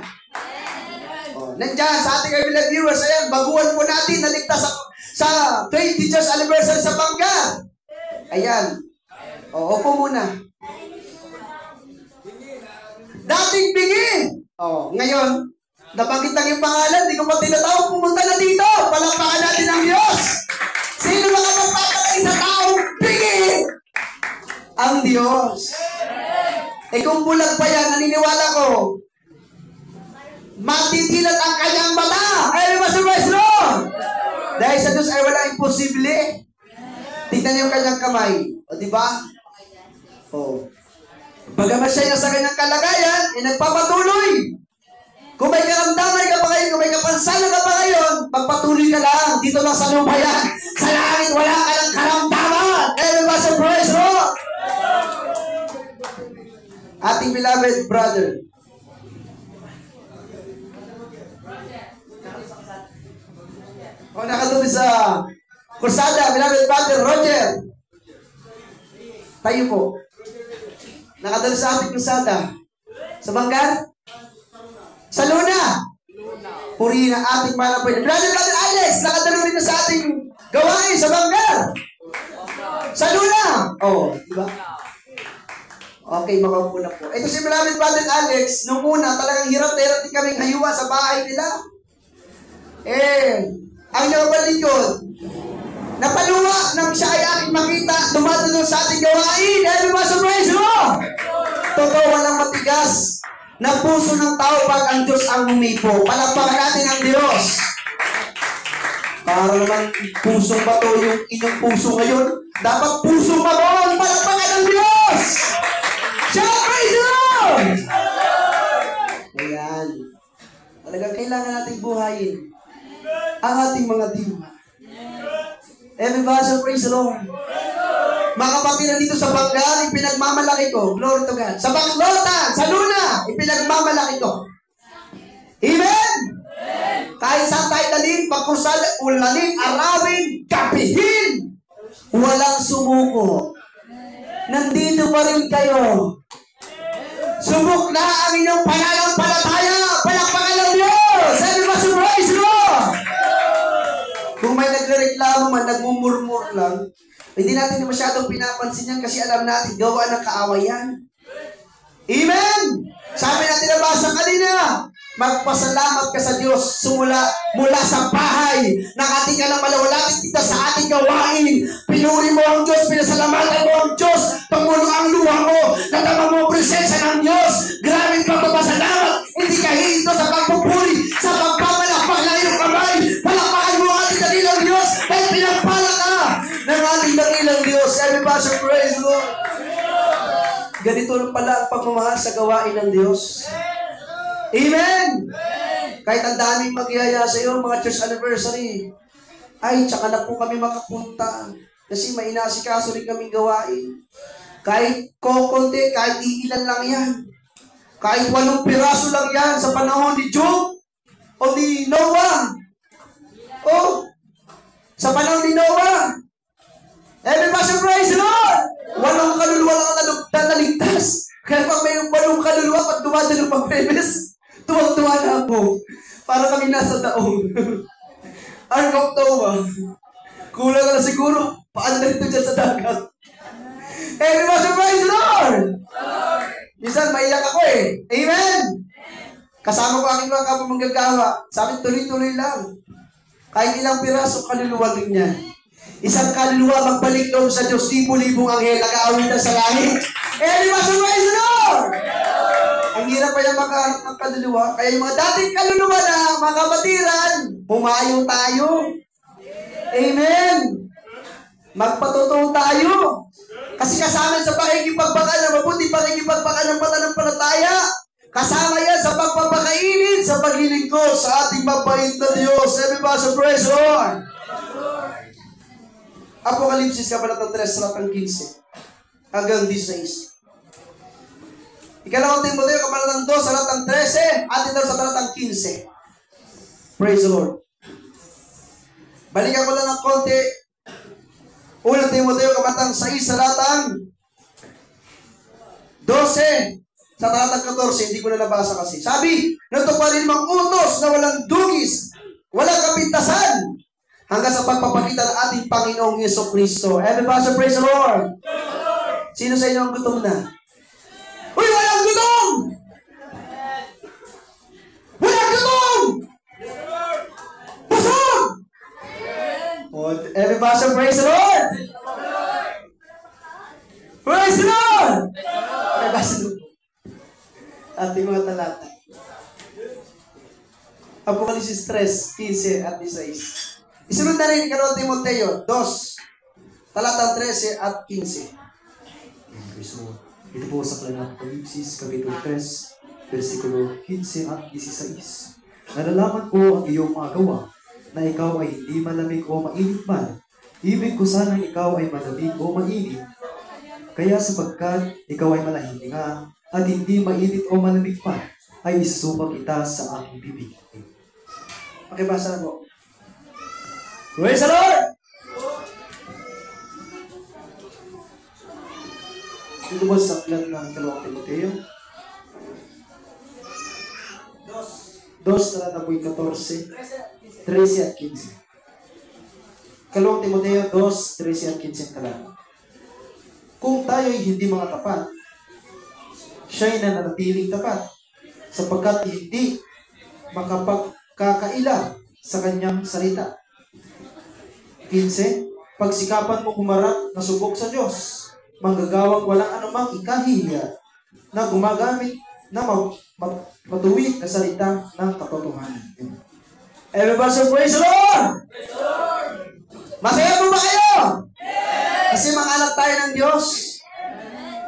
Nandiyan sa ating beloved viewers, ayan, baguhan po natin, naligtas sa 20 years anniversary sa Bangka. Ayan. Opo muna. Dating bingin. Ngayon, nabanggit lang yung pangalan, hindi ko pa tinatawag, pumunta na dito. Palakpakan natin ang Diyos. Sino makapagpapalay sa taong bingin? Ang Diyos. Kung bulag pa yan, naniniwala ko, matitilat ang kanyang mata. Ay, masubay Lord. Dahil sa Diyos ay wala imposible. Tignan niyo yung kanyang kamay. O, diba? Bagamat siya nasa kanyang kalagayan, nagpapatuloy. Kung may karamdaman ka pa ngayon, kung may kapansanan ka pa ngayon, magpatuloy ka lang. Dito lang sa lupa yan. Sa langit, wala ka ng karamdaman. Ay, masubay Lord. Ating beloved brother. Nakatuloy sa kursada, beloved brother Roger. Tayo po. Nakatuloy sa ating kursada. Sa Bangka? Sa Luna. Purihin ang ating mahal na Panginoon. Beloved brother Alex, nakatuloy rin sa ating gawain sa Bangka. Sa Luna. Diba? Okay, makaupo na po. Ito si beloved brother Alex, nung una, talagang hirap na hirap din kaming hayuwa sa bahay nila. Ang nabalikod, napaluwa nang siya ay aking makita, dumadalo sa ating gawain. Everybody sa praise Lord! Totoo, walang matigas na puso ng tao pag ang Diyos ang humipo. Palakpakan natin ang Diyos. Para naman pusong bato yung inyong puso ngayon. Dapat pusong bato, palakpakan ang Diyos! Siya, praise Lord! Ayan. Talagang kailangan nating buhayin ang ating mga diwa. Everybody shall praise the Lord. Mga kapatid, dito sa Bangka, ipinagmamalaki ko. Glory to God. Sa Baklota, sa Luna, ipinagmamalaki ko. Amen? Kahit saan tayo dalhin, pagkursada, ulanin, arawin, kapihin, walang sumuko. Nandito pa rin kayo. Subok na ang inyong pananampalataya. Palakpakan ng Diyos. Everybody praise Lord. Kung may nagreklamo man, nagmumurmur lang, hindi natin masyadong pinapansin yan kasi alam natin, gawa ng kaawayan. Amen! Sabi natin nabasa kanina, magpasalamat ka sa Diyos mula sa bahay. Nakating ka ng malawalating kita sa ating gawain. Pinuri mo ang Diyos, pinasalamatan mo ang Diyos. Pangulo ang luha mo, nadama mo ang presensya ng Diyos. Grabe ka magpasalamat. Hindi ka hinto sa pagpupuri, sa pagpapalakpak ng iyong kamay. Palakpakan mo ang ating dakilang Diyos dahil pinagpala ka ng ating dakilang Diyos. Everybody praise Lord. Ganito lang pala ang pagmamahal sa gawain ng Diyos. Amen! Kahit ang daming magyaya sa iyo, mga church anniversary, ay, tsaka na po kami makapunta. Kasi may inasikaso rin kaming gawain. Kahit kokonti, kahit iilan lang yan. Kahit 8 piraso lang yan sa panahon ni Job o ni Noah. Sa panahon ni Noah. Everybody praise the Lord! 8 kaluluwa lang naligtas. Kaya pag may 8 kaluluwa, pag dumadalo pang premise, tuwag-tuwa na ako. Para kami nasa daong. Ang October. Kulang ka na siguro. Paano na ito dyan sa dagat? Everybody praise the Lord! Minsan, maiyak ako Amen! Kasama ko aking mga kapamanggagawa. Sabi, tuloy-tuloy lang. Kahit ilang piraso, kaluluwa din yan. Isang kaluluwa magbalik loob sa Diyos, libo-libong anghel, nag-aawit na sa langit. Everybody praise the Lord! Ang hirap kaya makahanap ng kaluluwa. Kaya yung mga dating kaluluwa na mga kapatiran, pumayo tayo. Amen. Magpatotoo tayo. Kasi kasama sa pakikipagbaka na mabuti pakikipagbaka ng pananampalataya. Kasama yan sa pagpapakainit, sa paglilingkod sa ating mabait na Diyos. Everybody say praise the Lord. Apokalipsis kabanatang 3, talatang 15 hanggang 16. Ikalawang Timoteo kabanatang 2, talatang 13 at ito sa talatang 15. Praise the Lord. Balikan ko lang ng konti. Unang Timoteo kabanatang 6, talatang 12 sa talatang 14, hindi ko na nabasa kasi. Sabi, natuparin mang utos na walang dugis, walang kapintasan, hanggang sa pagpapakita ng ating Panginoong Jesucristo. Everybody say praise the Lord. Sino sa inyo ang gutom na? Uy, walang gutom! Walang gutom! Busog! Everybody say praise the Lord. Praise the Lord! Everybody say ating mga talata. Apokalipsis 3, 15 at 16. Isunod na rin ikalawang Timoteo 2, talatang 13 at 15.
So, ito po sa Apokalipsis, Kapitulo 3, versikulo 15 at 16. Nalalaman ko ang iyong mga gawa, na ikaw ay hindi malamig o mainit man. Ibig ko sanang ikaw ay malamig o mainit. Kaya sapagkat ikaw ay malahininga, at hindi mainit o malamig pa, ay isusupa kita sa aking bibig.
Pakibasa na po. Praise the Lord!
Ito po sa aklat ng Kalawang Timoteo. 2, talatang 14, 13 at 15. Kalawang Timoteo 2, 13 at 15 talata. Kung tayo'y hindi mga tapat, siya'y nananatiling tapat, sapagkat hindi makapagkakaila sa kanyang salita. 15. Pagsikapan mo humarap na subok sa Diyos, manggagawang walang anumang ikahihiya, na gumagamit na matuwid na salita ng katotohanan.
Everybody say praise the Lord! Masaya po ba kayo? Kasi mga anak tayo ng Diyos.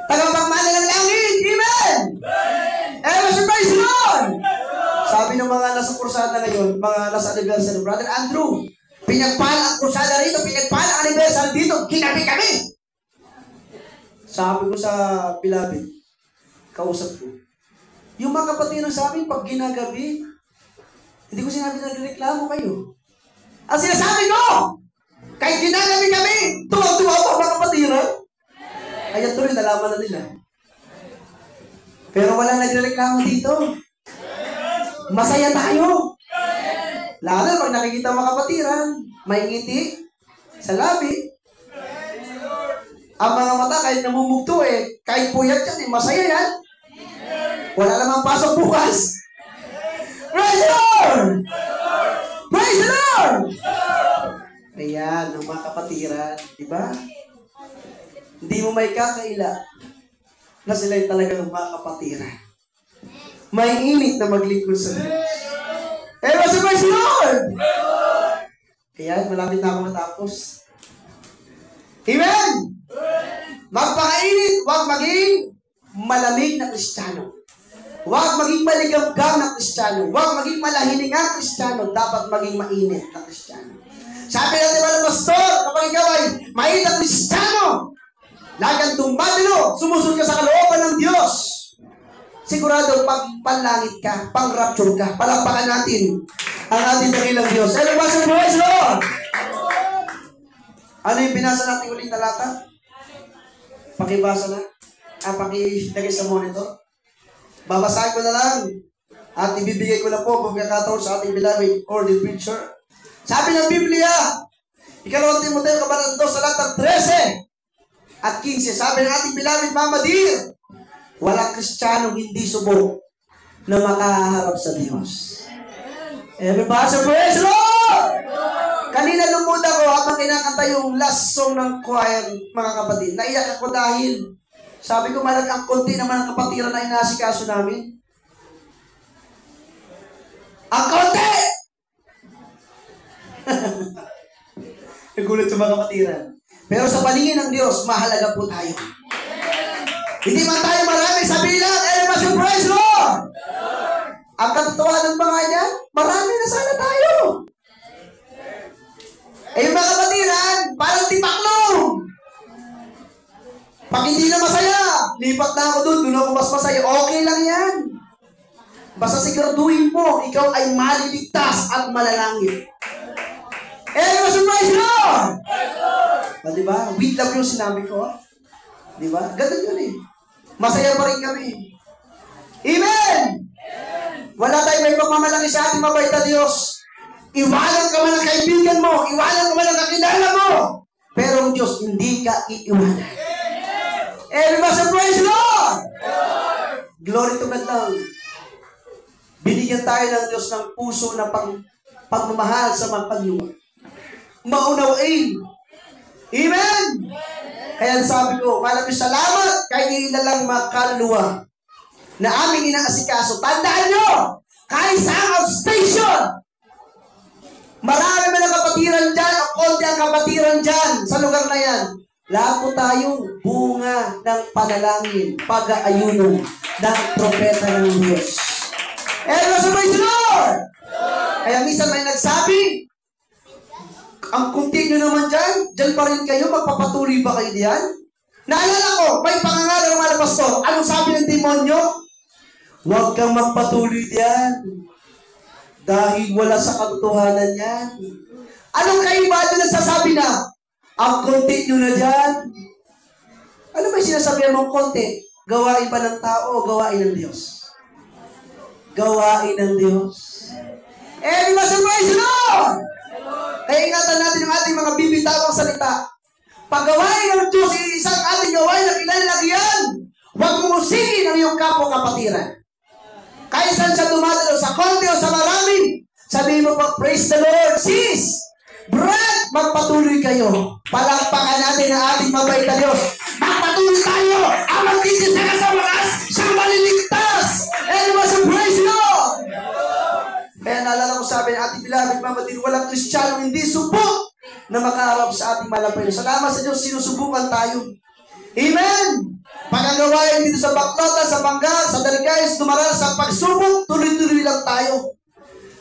Tagapagmana ng langit. Amen! Everybody say praise the Lord! Sabi ng mga nasa kursada ngayon, mga nasa anniversary, Brother Andrew, pinagpala ang kursada rito, pinagpala ang anniversary dito, kinabi kami. Sabi ko sa Pilabit, kausap ko, yung mga kapatid sa amin, pag ginagabi, hindi ko sinabi na nagreklamo kayo. Ang sinasabi ko, kahit ginagabi kami, tuwa-tuwa pa mga kapatid. Kaya tuloy, nalaman na nila. Pero walang nagreklamo dito. Masaya tayo. Lalo pag nakikita mga kapatiran, may ngiti sa labi. Ang mga mata kahit namumugto kahit puyat yan masaya yan. Wala namang pasok bukas. Praise the Lord! Praise the Lord! Ayan, ang mga kapatiran, di ba? Hindi mo may kakaila na sila'y talagang mga kapatiran. May init na maglingkod sa Diyos. Mas praise the Lord! Kaya malapit na ako matapos. Amen! Magpakainit, huwag maging malamig na Kristiyano. Huwag maging maligam-gam na Kristiyano. Huwag maging malahining ang Kristiyano. Dapat maging mainit na Kristiyano. Sabi natin mga pastor, kapag ikaw ay mainit na Kristiyano, lagang dumadalo, sumusunod ka sa kalooban ng Diyos. Sigurado, pagpanlangit ka, pang-rapture ka, palakpakan natin ang ating dakilang Diyos. Ano ba sa praise Lord? Ano yung binasa natin ulit talata? Pakibasa na. Pakilagay sa monitor. Babasahin ko na lang. At ibibigay ko na po pagkakataon sa ating beloved ordained preacher. Sabi ng Biblia, ikalawang Timoteo kabanatang 2 talatang 13 at 15. Sabi ng ating beloved Mama Dear, walang Kristiyano hindi subok na makaharap sa Diyos. Everybody say praise the Lord! Kanina lumod ako habang kinakanta yung last song ng choir, mga kapatid. Naiyak ako dahil sabi ko, ang konti naman ang kapatiran na inasikaso namin. Ang konti!
Nagulat sa mga kapatiran.
Pero sa paningin ng Diyos, mahalaga po tayo. Hindi man tayo marami sa bilang, praise Lord! Ang katotohanan ba nga niyan? Marami na sana tayo. Yung mga kapatiran, parang tipaklong. Pag hindi na masaya, lipat na ako doon ako mas masaya. Okay lang yan. Basta siguraduhin mo, ikaw ay maliligtas at malalangit. Praise Lord! Diba? With love yung sinabi ko. Diba? Ganun yun eh. Masaya pa rin kami. Amen! Wala tayong may pagmamalaki sa ating mabait na Diyos. Iwanan ka man ang kaibigan mo. Iwanan ka man ang kakilala mo. Pero ang Diyos, hindi ka iiwanan. Everybody praise Lord! Glory to God lang. Binigyan tayo ng Diyos ng puso na pagmamahal sa mga pagluwa. Maunawain. Amen! Kaya sabi ko, maraming salamat kahit hindi na lang makaluluwa na aming inaasikaso. Tandaan nyo, kahit sa outstation, marami man ang kapatiran dyan o konti ang kapatiran dyan sa lugar na yan. Lahat po tayong bunga ng panalangin, pag-aayuno ng propeta ng Diyos. Praise the Lord! Kaya minsan may nagsabi, ang kunti nyo naman dyan pa rin kayo, magpapatuloy ba kayo diyan? Naalala ko, may pangangaral ng mga pastor. Anong sabi ng demonyo? Huwag kang magpatuloy diyan. Dahil wala sa katotohanan yan. Anong kaiba doon nagsasabi na, ang konti nyo na dyan? Ano ba sinasabihan mong konti? Gawain pa ng tao o gawain ng Diyos? Gawain ng Diyos. Praise the Lord! Kaya ingatan natin yung ating mga bibitawang salita. Pag gawain ng Diyos, isang ating gawain na kinalagyan. Huwag mong usigin ang iyong kapwa-kapatiran. Kahit saan siya dumadalo, sa konti o sa marami, sabihin mo pa, praise the Lord, sis! Brad, magpatuloy kayo. Palakpakan natin ang ating mabait na Diyos. Magpatuloy tayo! Ang magtitis na sa wakas, siyang maliligtas! Praise the Lord! Kaya naalala ko sabi ng ating beloved Mama Dear, walang Kristiyano hindi subok na makaharap sa ating malapay. Salamat sa Diyos, sinusubukan tayo. Amen! Pagkagawain dito sa Baklota, sa Bangga, sa Darigayos, tumaral sa pagsubok, tuloy-tuloy lang tayo.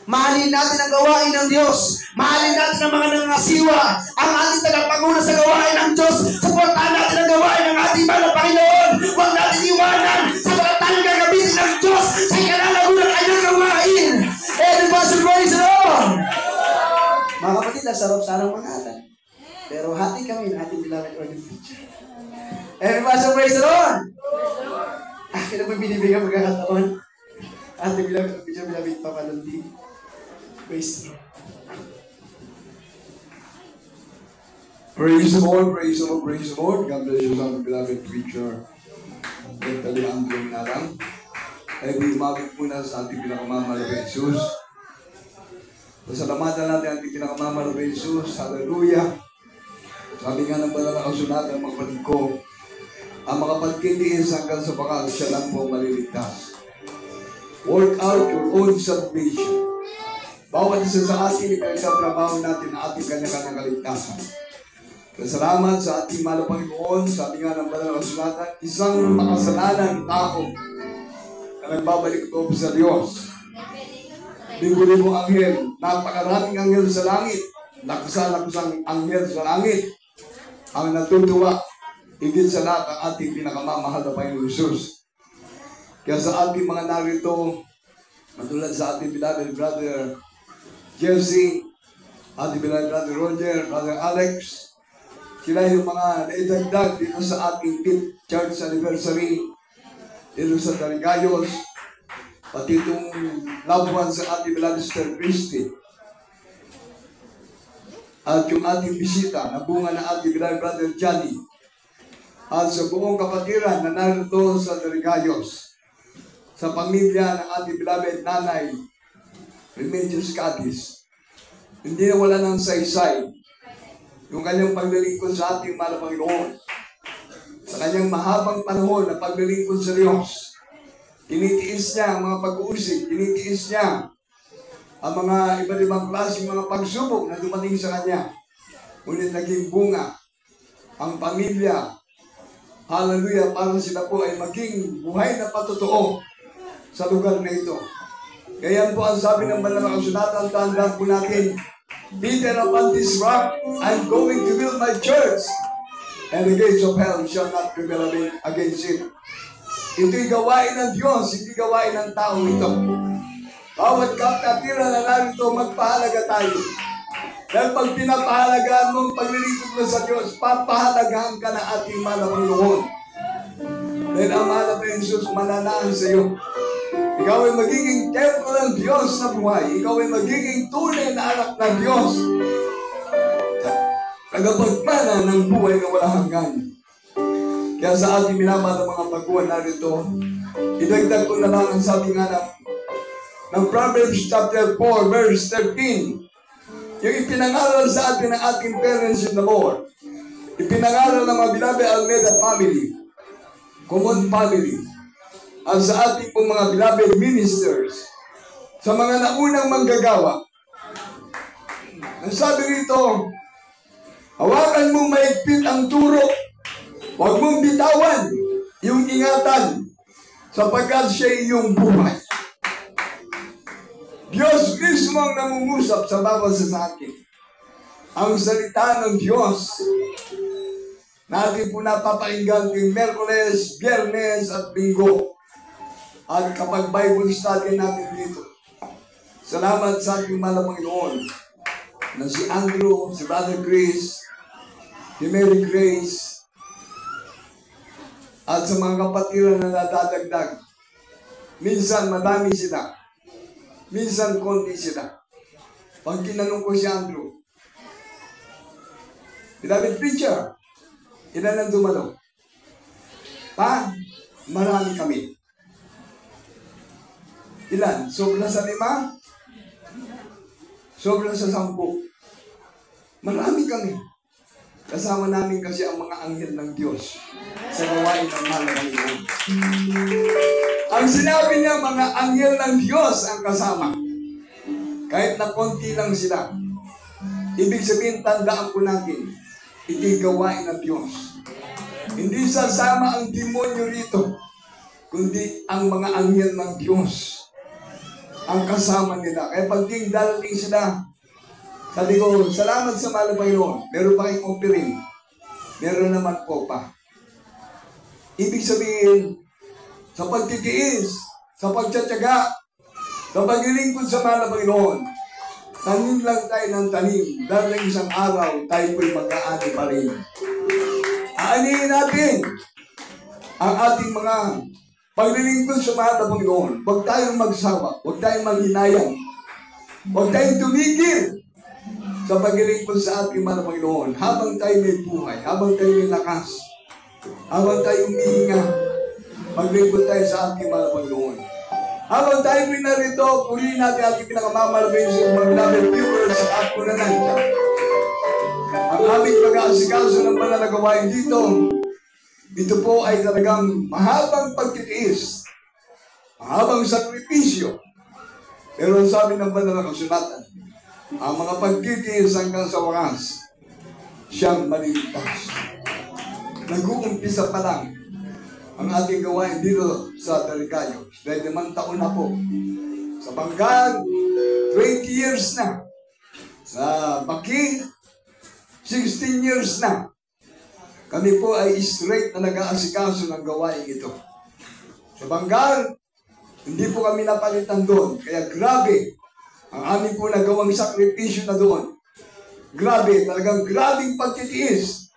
Mahalin natin ang gawain ng Diyos. Mahalin natin ang mga nangasiwa. Ang ating tagapanguna sa gawain ng Diyos. Suportahan natin ang gawain ng ating mahal na Panginoon. Huwag natin iwanan sa mga tayong gagamitin ng Diyos sa ikalalagunan kanyang gawain. Everybody praise the Lord! Mga kapatid, sarap sana ang mga pero hati kami ng ating beloved Lord and Teacher. Everybody praise the Lord! Akin ang binibigyan magkakataon. Ating beloved Teacher, beloved Papa Lundi. Praise the Lord.
Praise the Lord, praise the Lord, praise the Lord. God bless you, our beloved preacher. Dali ang doon na lang. Ay bumabit muna sa ating pinakamamahal na Jesus. Pasalamatan natin ang ating pinakamamahal na Jesus. Hallelujah. Sabi nga ng banal na kasunatan, mga kapatid ko, ang makapagkitiis hanggang sa bakal, siya lang po maliligtas. Work out your own salvation. Bawat isa sa atin, ipagsatrabaho natin ang ating kanya-kanyang kaligtasan. Salamat sa ating mahal na Panginoon. Sabi nga ng banal na kasulatan, isang makasalanan tao na nagbabalik ito sa Diyos. Libo-libo anghel, napakaraming anghel sa langit, lakusan-lakusang anghel sa langit, ang natutuwa, higit sa lahat ang ating pinakamamahal na Panginoon Jesus. Kaya sa ating mga narito, matulad sa ating beloved brother Jesse, ating beloved brother Roger, brother Alex, sila yung mga naidagdag dito sa ating 5th church anniversary dito sa Darigayos, pati itong loved ones sa ating beloved Sister Christy. At yung ating bisita na bunga na ating beloved brother Johnny. At sa buong kapatiran na narito sa Darigayos, sa pamilya ng ating beloved nanay, Remedios Cadiz, hindi na wala ng saysay yung kanyang paglilingkod sa ating mahal na Panginoon. Sa kanyang mahabang panahon na paglilingkod sa Diyos, tinitiis niya ang mga pag-uusig, tinitiis niya ang mga iba't ibang klaseng mga pagsubok na dumating sa kanya. Ngunit naging bunga ang pamilya. Hallelujah, para sila po ay maging buhay na patotoo sa lugar na ito. Kaya po ang sabi ng banal na kasulatan, tandaan po natin, Peter, upon this rock, I'm going to build my church, and the gates of hell shall not prevail against it. Ito'y gawain ng Diyos, hindi gawain ng tao ito. Bawat kapatira na narito, magpahalaga tayo. Dahil pag pinapahalagaan mo ang paglilingkod mo sa Diyos, papahalagahan ka na ating malamang loob. Dahil ang mahal na Jesus mananahan sa iyo. Ikaw ay magiging templo ng Diyos na buhay. Ikaw ay magiging tunay na anak ng Diyos. Tagapagmana ng buhay na walang hanggan. Kaya sa ating minamahal ng mga baguhan narito, idagdag ko na lang ang sabi nga ng Proverbs chapter 4 verse 13. Yung ipinangaral sa atin ng ating parents in the Lord. Ipinangaral ng mga Beloved Almeida family, common family, at sa ating pong mga beloved ministers, sa mga naunang manggagawa. Ang sabi rito, hawakan mong maigpit ang turo, huwag mong bitawan yung ingatan, sapagkat siya iyong buhay. Diyos mismo ang namungusap sa bawat sa atin. Ang salita ng Diyos natin po napapakinggan tuwing Miyerkules, Biyernes at Linggo. At kapag Bible study natin dito. Salamat sa ating mahal na Panginoon na si Andrew, si Brother Chris, si Mary Grace, at sa mga kapatiran na nadadagdag. Minsan madami sila. Minsan konti sila. Pag tinanong ko si Andrew, Beloved preacher, ilan ang dumalo? Pa, marami kami. Ilan? Sobra sa 5? Sobra sa 10? Marami kami. Kasama namin kasi ang mga anghel ng Diyos sa gawain ng mahal na Panginoon. Ang sinabi niya, mga anghel ng Diyos ang kasama. Kahit na konti lang sila. Ibig sabihin, tandaan po natin, ito'y gawain ng Diyos. Hindi sasama ang demonyo rito, kundi ang mga anghel ng Diyos ang kasama nila. Kaya pag darating sila, sabi ko, salamat sa mahal na Panginoon. Meron pa kayong offering. Meron naman po pa. Ibig sabihin, sa pagtitiis, sa pagtsatsaga, sa paglilingkod sa mahal na Panginoon, tanim lang tayo ng tanim. Dahil isang araw, tayo po'y mag-aani pa rin. Aanihin natin ang ating mga paglilingkod sa mahal na Panginoon. Huwag tayong magsawa. Huwag tayong maghinayang. Huwag tayong tumigil sa paglilingkod sa ating mahal na Panginoon. Habang tayo may buhay, habang tayo may lakas, habang tayo umihinga, maglingkod tayo sa ating mahal na Panginoon. Habang tayo may narito, purihin natin ating pinakamamalabay sa mga beloved viewers sa ating kunanan. Ang aming pag-aasikaso ng banal na gawain dito, ito po ay talagang mahabang pagtitiis, mahabang sakripisyo. Pero ang sabi ng banal na kasulatan, ang mga pagtitiis hanggang sa wakas, siyang maliligtas. Nag-uumpisa pa lang ang ating gawain dito sa Daligayo. Dahil 5 taon na po. Sa Banggan, 20 years na. Sa Baki, 16 years na. Kami po ay straight na nag-aasikaso ng gawain ito. Sa Banggan, hindi po kami napalitan doon. Kaya grabe ang aming po nagawang sakripisyo na doon. Grabe, talagang grabing pagtitiis.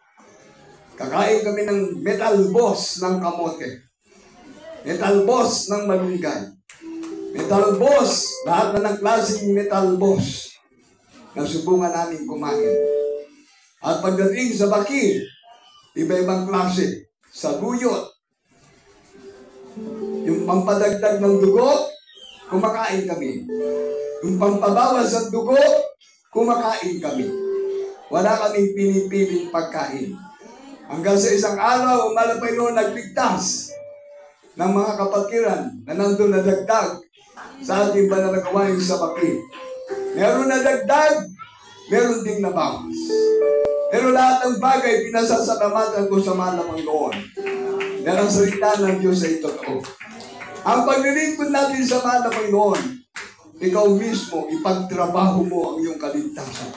Kakain kami ng metal boss ng kamote. Metal boss ng malunggay. Metal boss, lahat na ng klaseng metal boss na subukan namin kumain. At pagdating sa Baki, iba-ibang klase. Sa buyot, yung pampadagdag ng dugo, kumakain kami. Yung pampabawas ng dugo, kumakain kami. Wala kaming pinipiling pagkain. Hanggang sa isang araw, malapay noon nagligtas ng mga kapatiran na nandun na dagdag sa ating banal na gawain sa Baki. Meron na dagdag, meron ding nabawas. Pero lahat ng bagay, pinasasalamatan ko sa mahal na Panginoon. Dahil ang salita ng Diyos ay totoo. Ang paglilingkod natin sa mahal na Panginoon, ikaw mismo, ipagtrabaho mo ang iyong kaligtasan.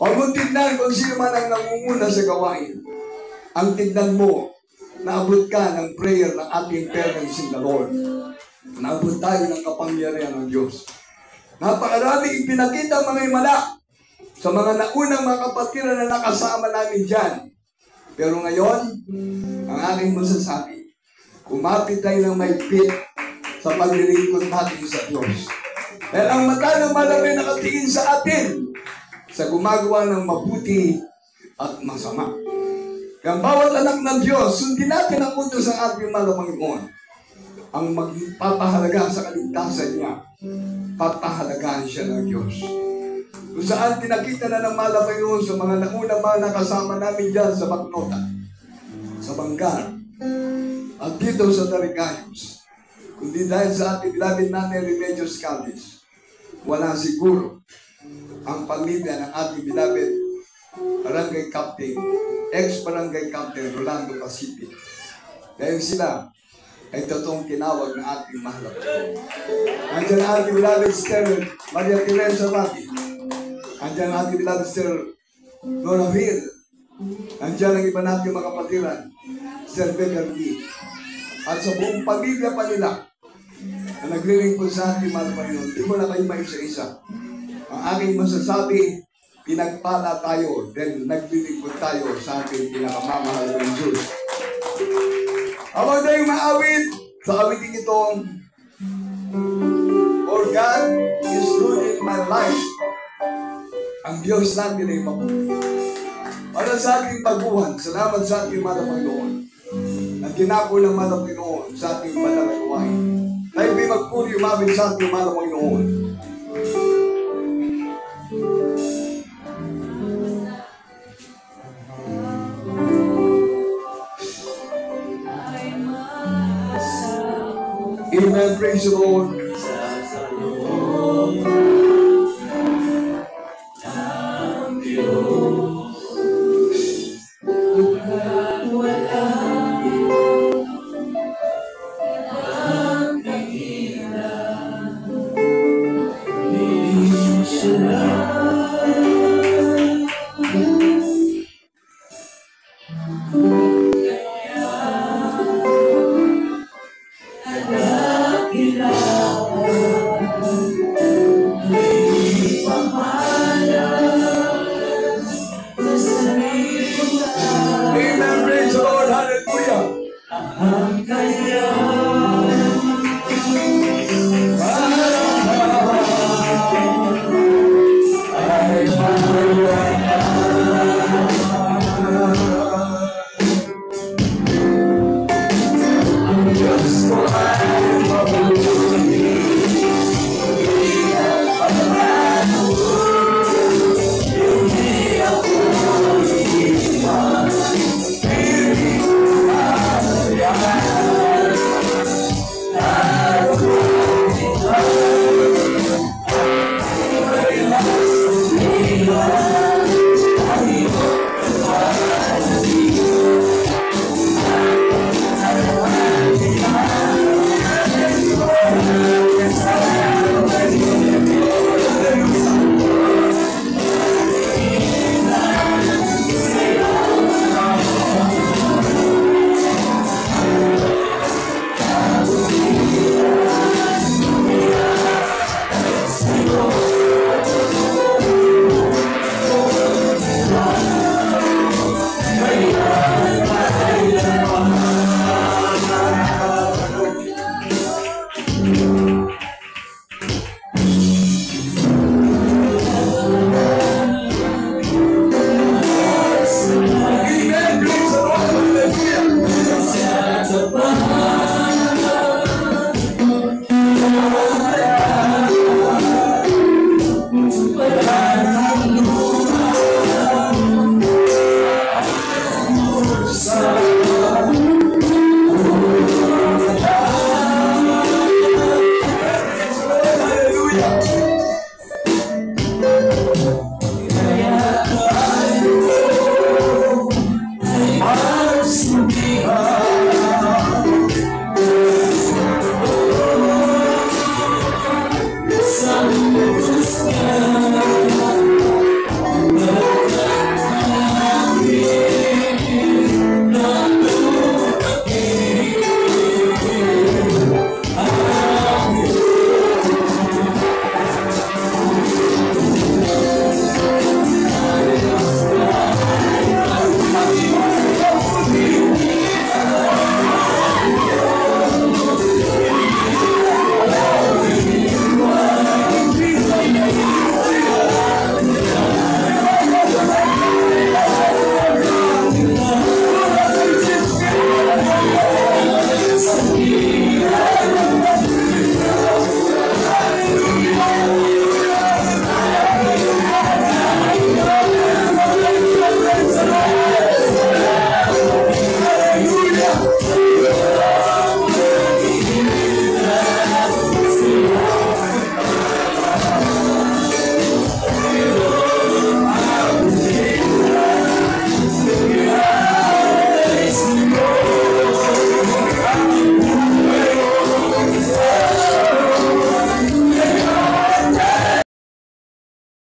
Huwag mong tignan kung sino man ang nangunguna sa gawain. Ang tignan mo, naabot ka ng prayer ng ating parents in the Lord. Naabot tayo ng kapangyarihan ng Diyos. Napakaraming ipinakita ang mga himala sa mga naunang mga kapatiran na nakasama namin dyan. Pero ngayon, ang aking masasabi, kumapit tayo ng maigpit sa paglilingkod natin sa Diyos. Dahil ang mata ng malamay nakatingin sa atin sa gumagawa ng mabuti at masama. Kaya bawat anak ng Diyos, sundin natin ang utos ng ating Panginoon. Ang magpapahalaga sa kaligtasan niya, papahalagaan siya ng Diyos. Kung saan pinakita na ng mahal na Panginoon sa mga naunang mga nakasama namin dyan sa Baknotan, sa Banggar, at dito sa Tarigayos. Kundi dahil sa ating beloved Nanay Remedios Calles, wala siguro ang pamilya ng ating beloved Barangay Captain, ex-Barangay Captain Rolando Pacific. Dahil sila ay totoong tinawag ng ating mahal na Panginoon. Andiyan ang ating beloved Sister Maria Teresa Rabi. Andiyan ang ating beloved Sister Nora Hill. Andiyan ang iba natin mga kapatiran, Sister Becker Lee. At sa buong pamilya pa nila na naglilingkod sa ating mahal na Panginoon, di mo na kayo maisa-isa. Ang aking masasabi, pinagpala tayo, then naglilingkod tayo sa ating pinakamamahal ng Diyos. Habang tayong maawit sa awiting itong For God is ruling my life. Ang Diyos natin ay mabuti. Para sa ating pagbuhan, salamat sa ating mahal na Panginoon. At ginako ng mahal na Panginoon sa ating banal na gawain. Tayo may magpuri umabit sa ating mahal na Panginoon. Amen. Praise the Lord.
Hallelujah.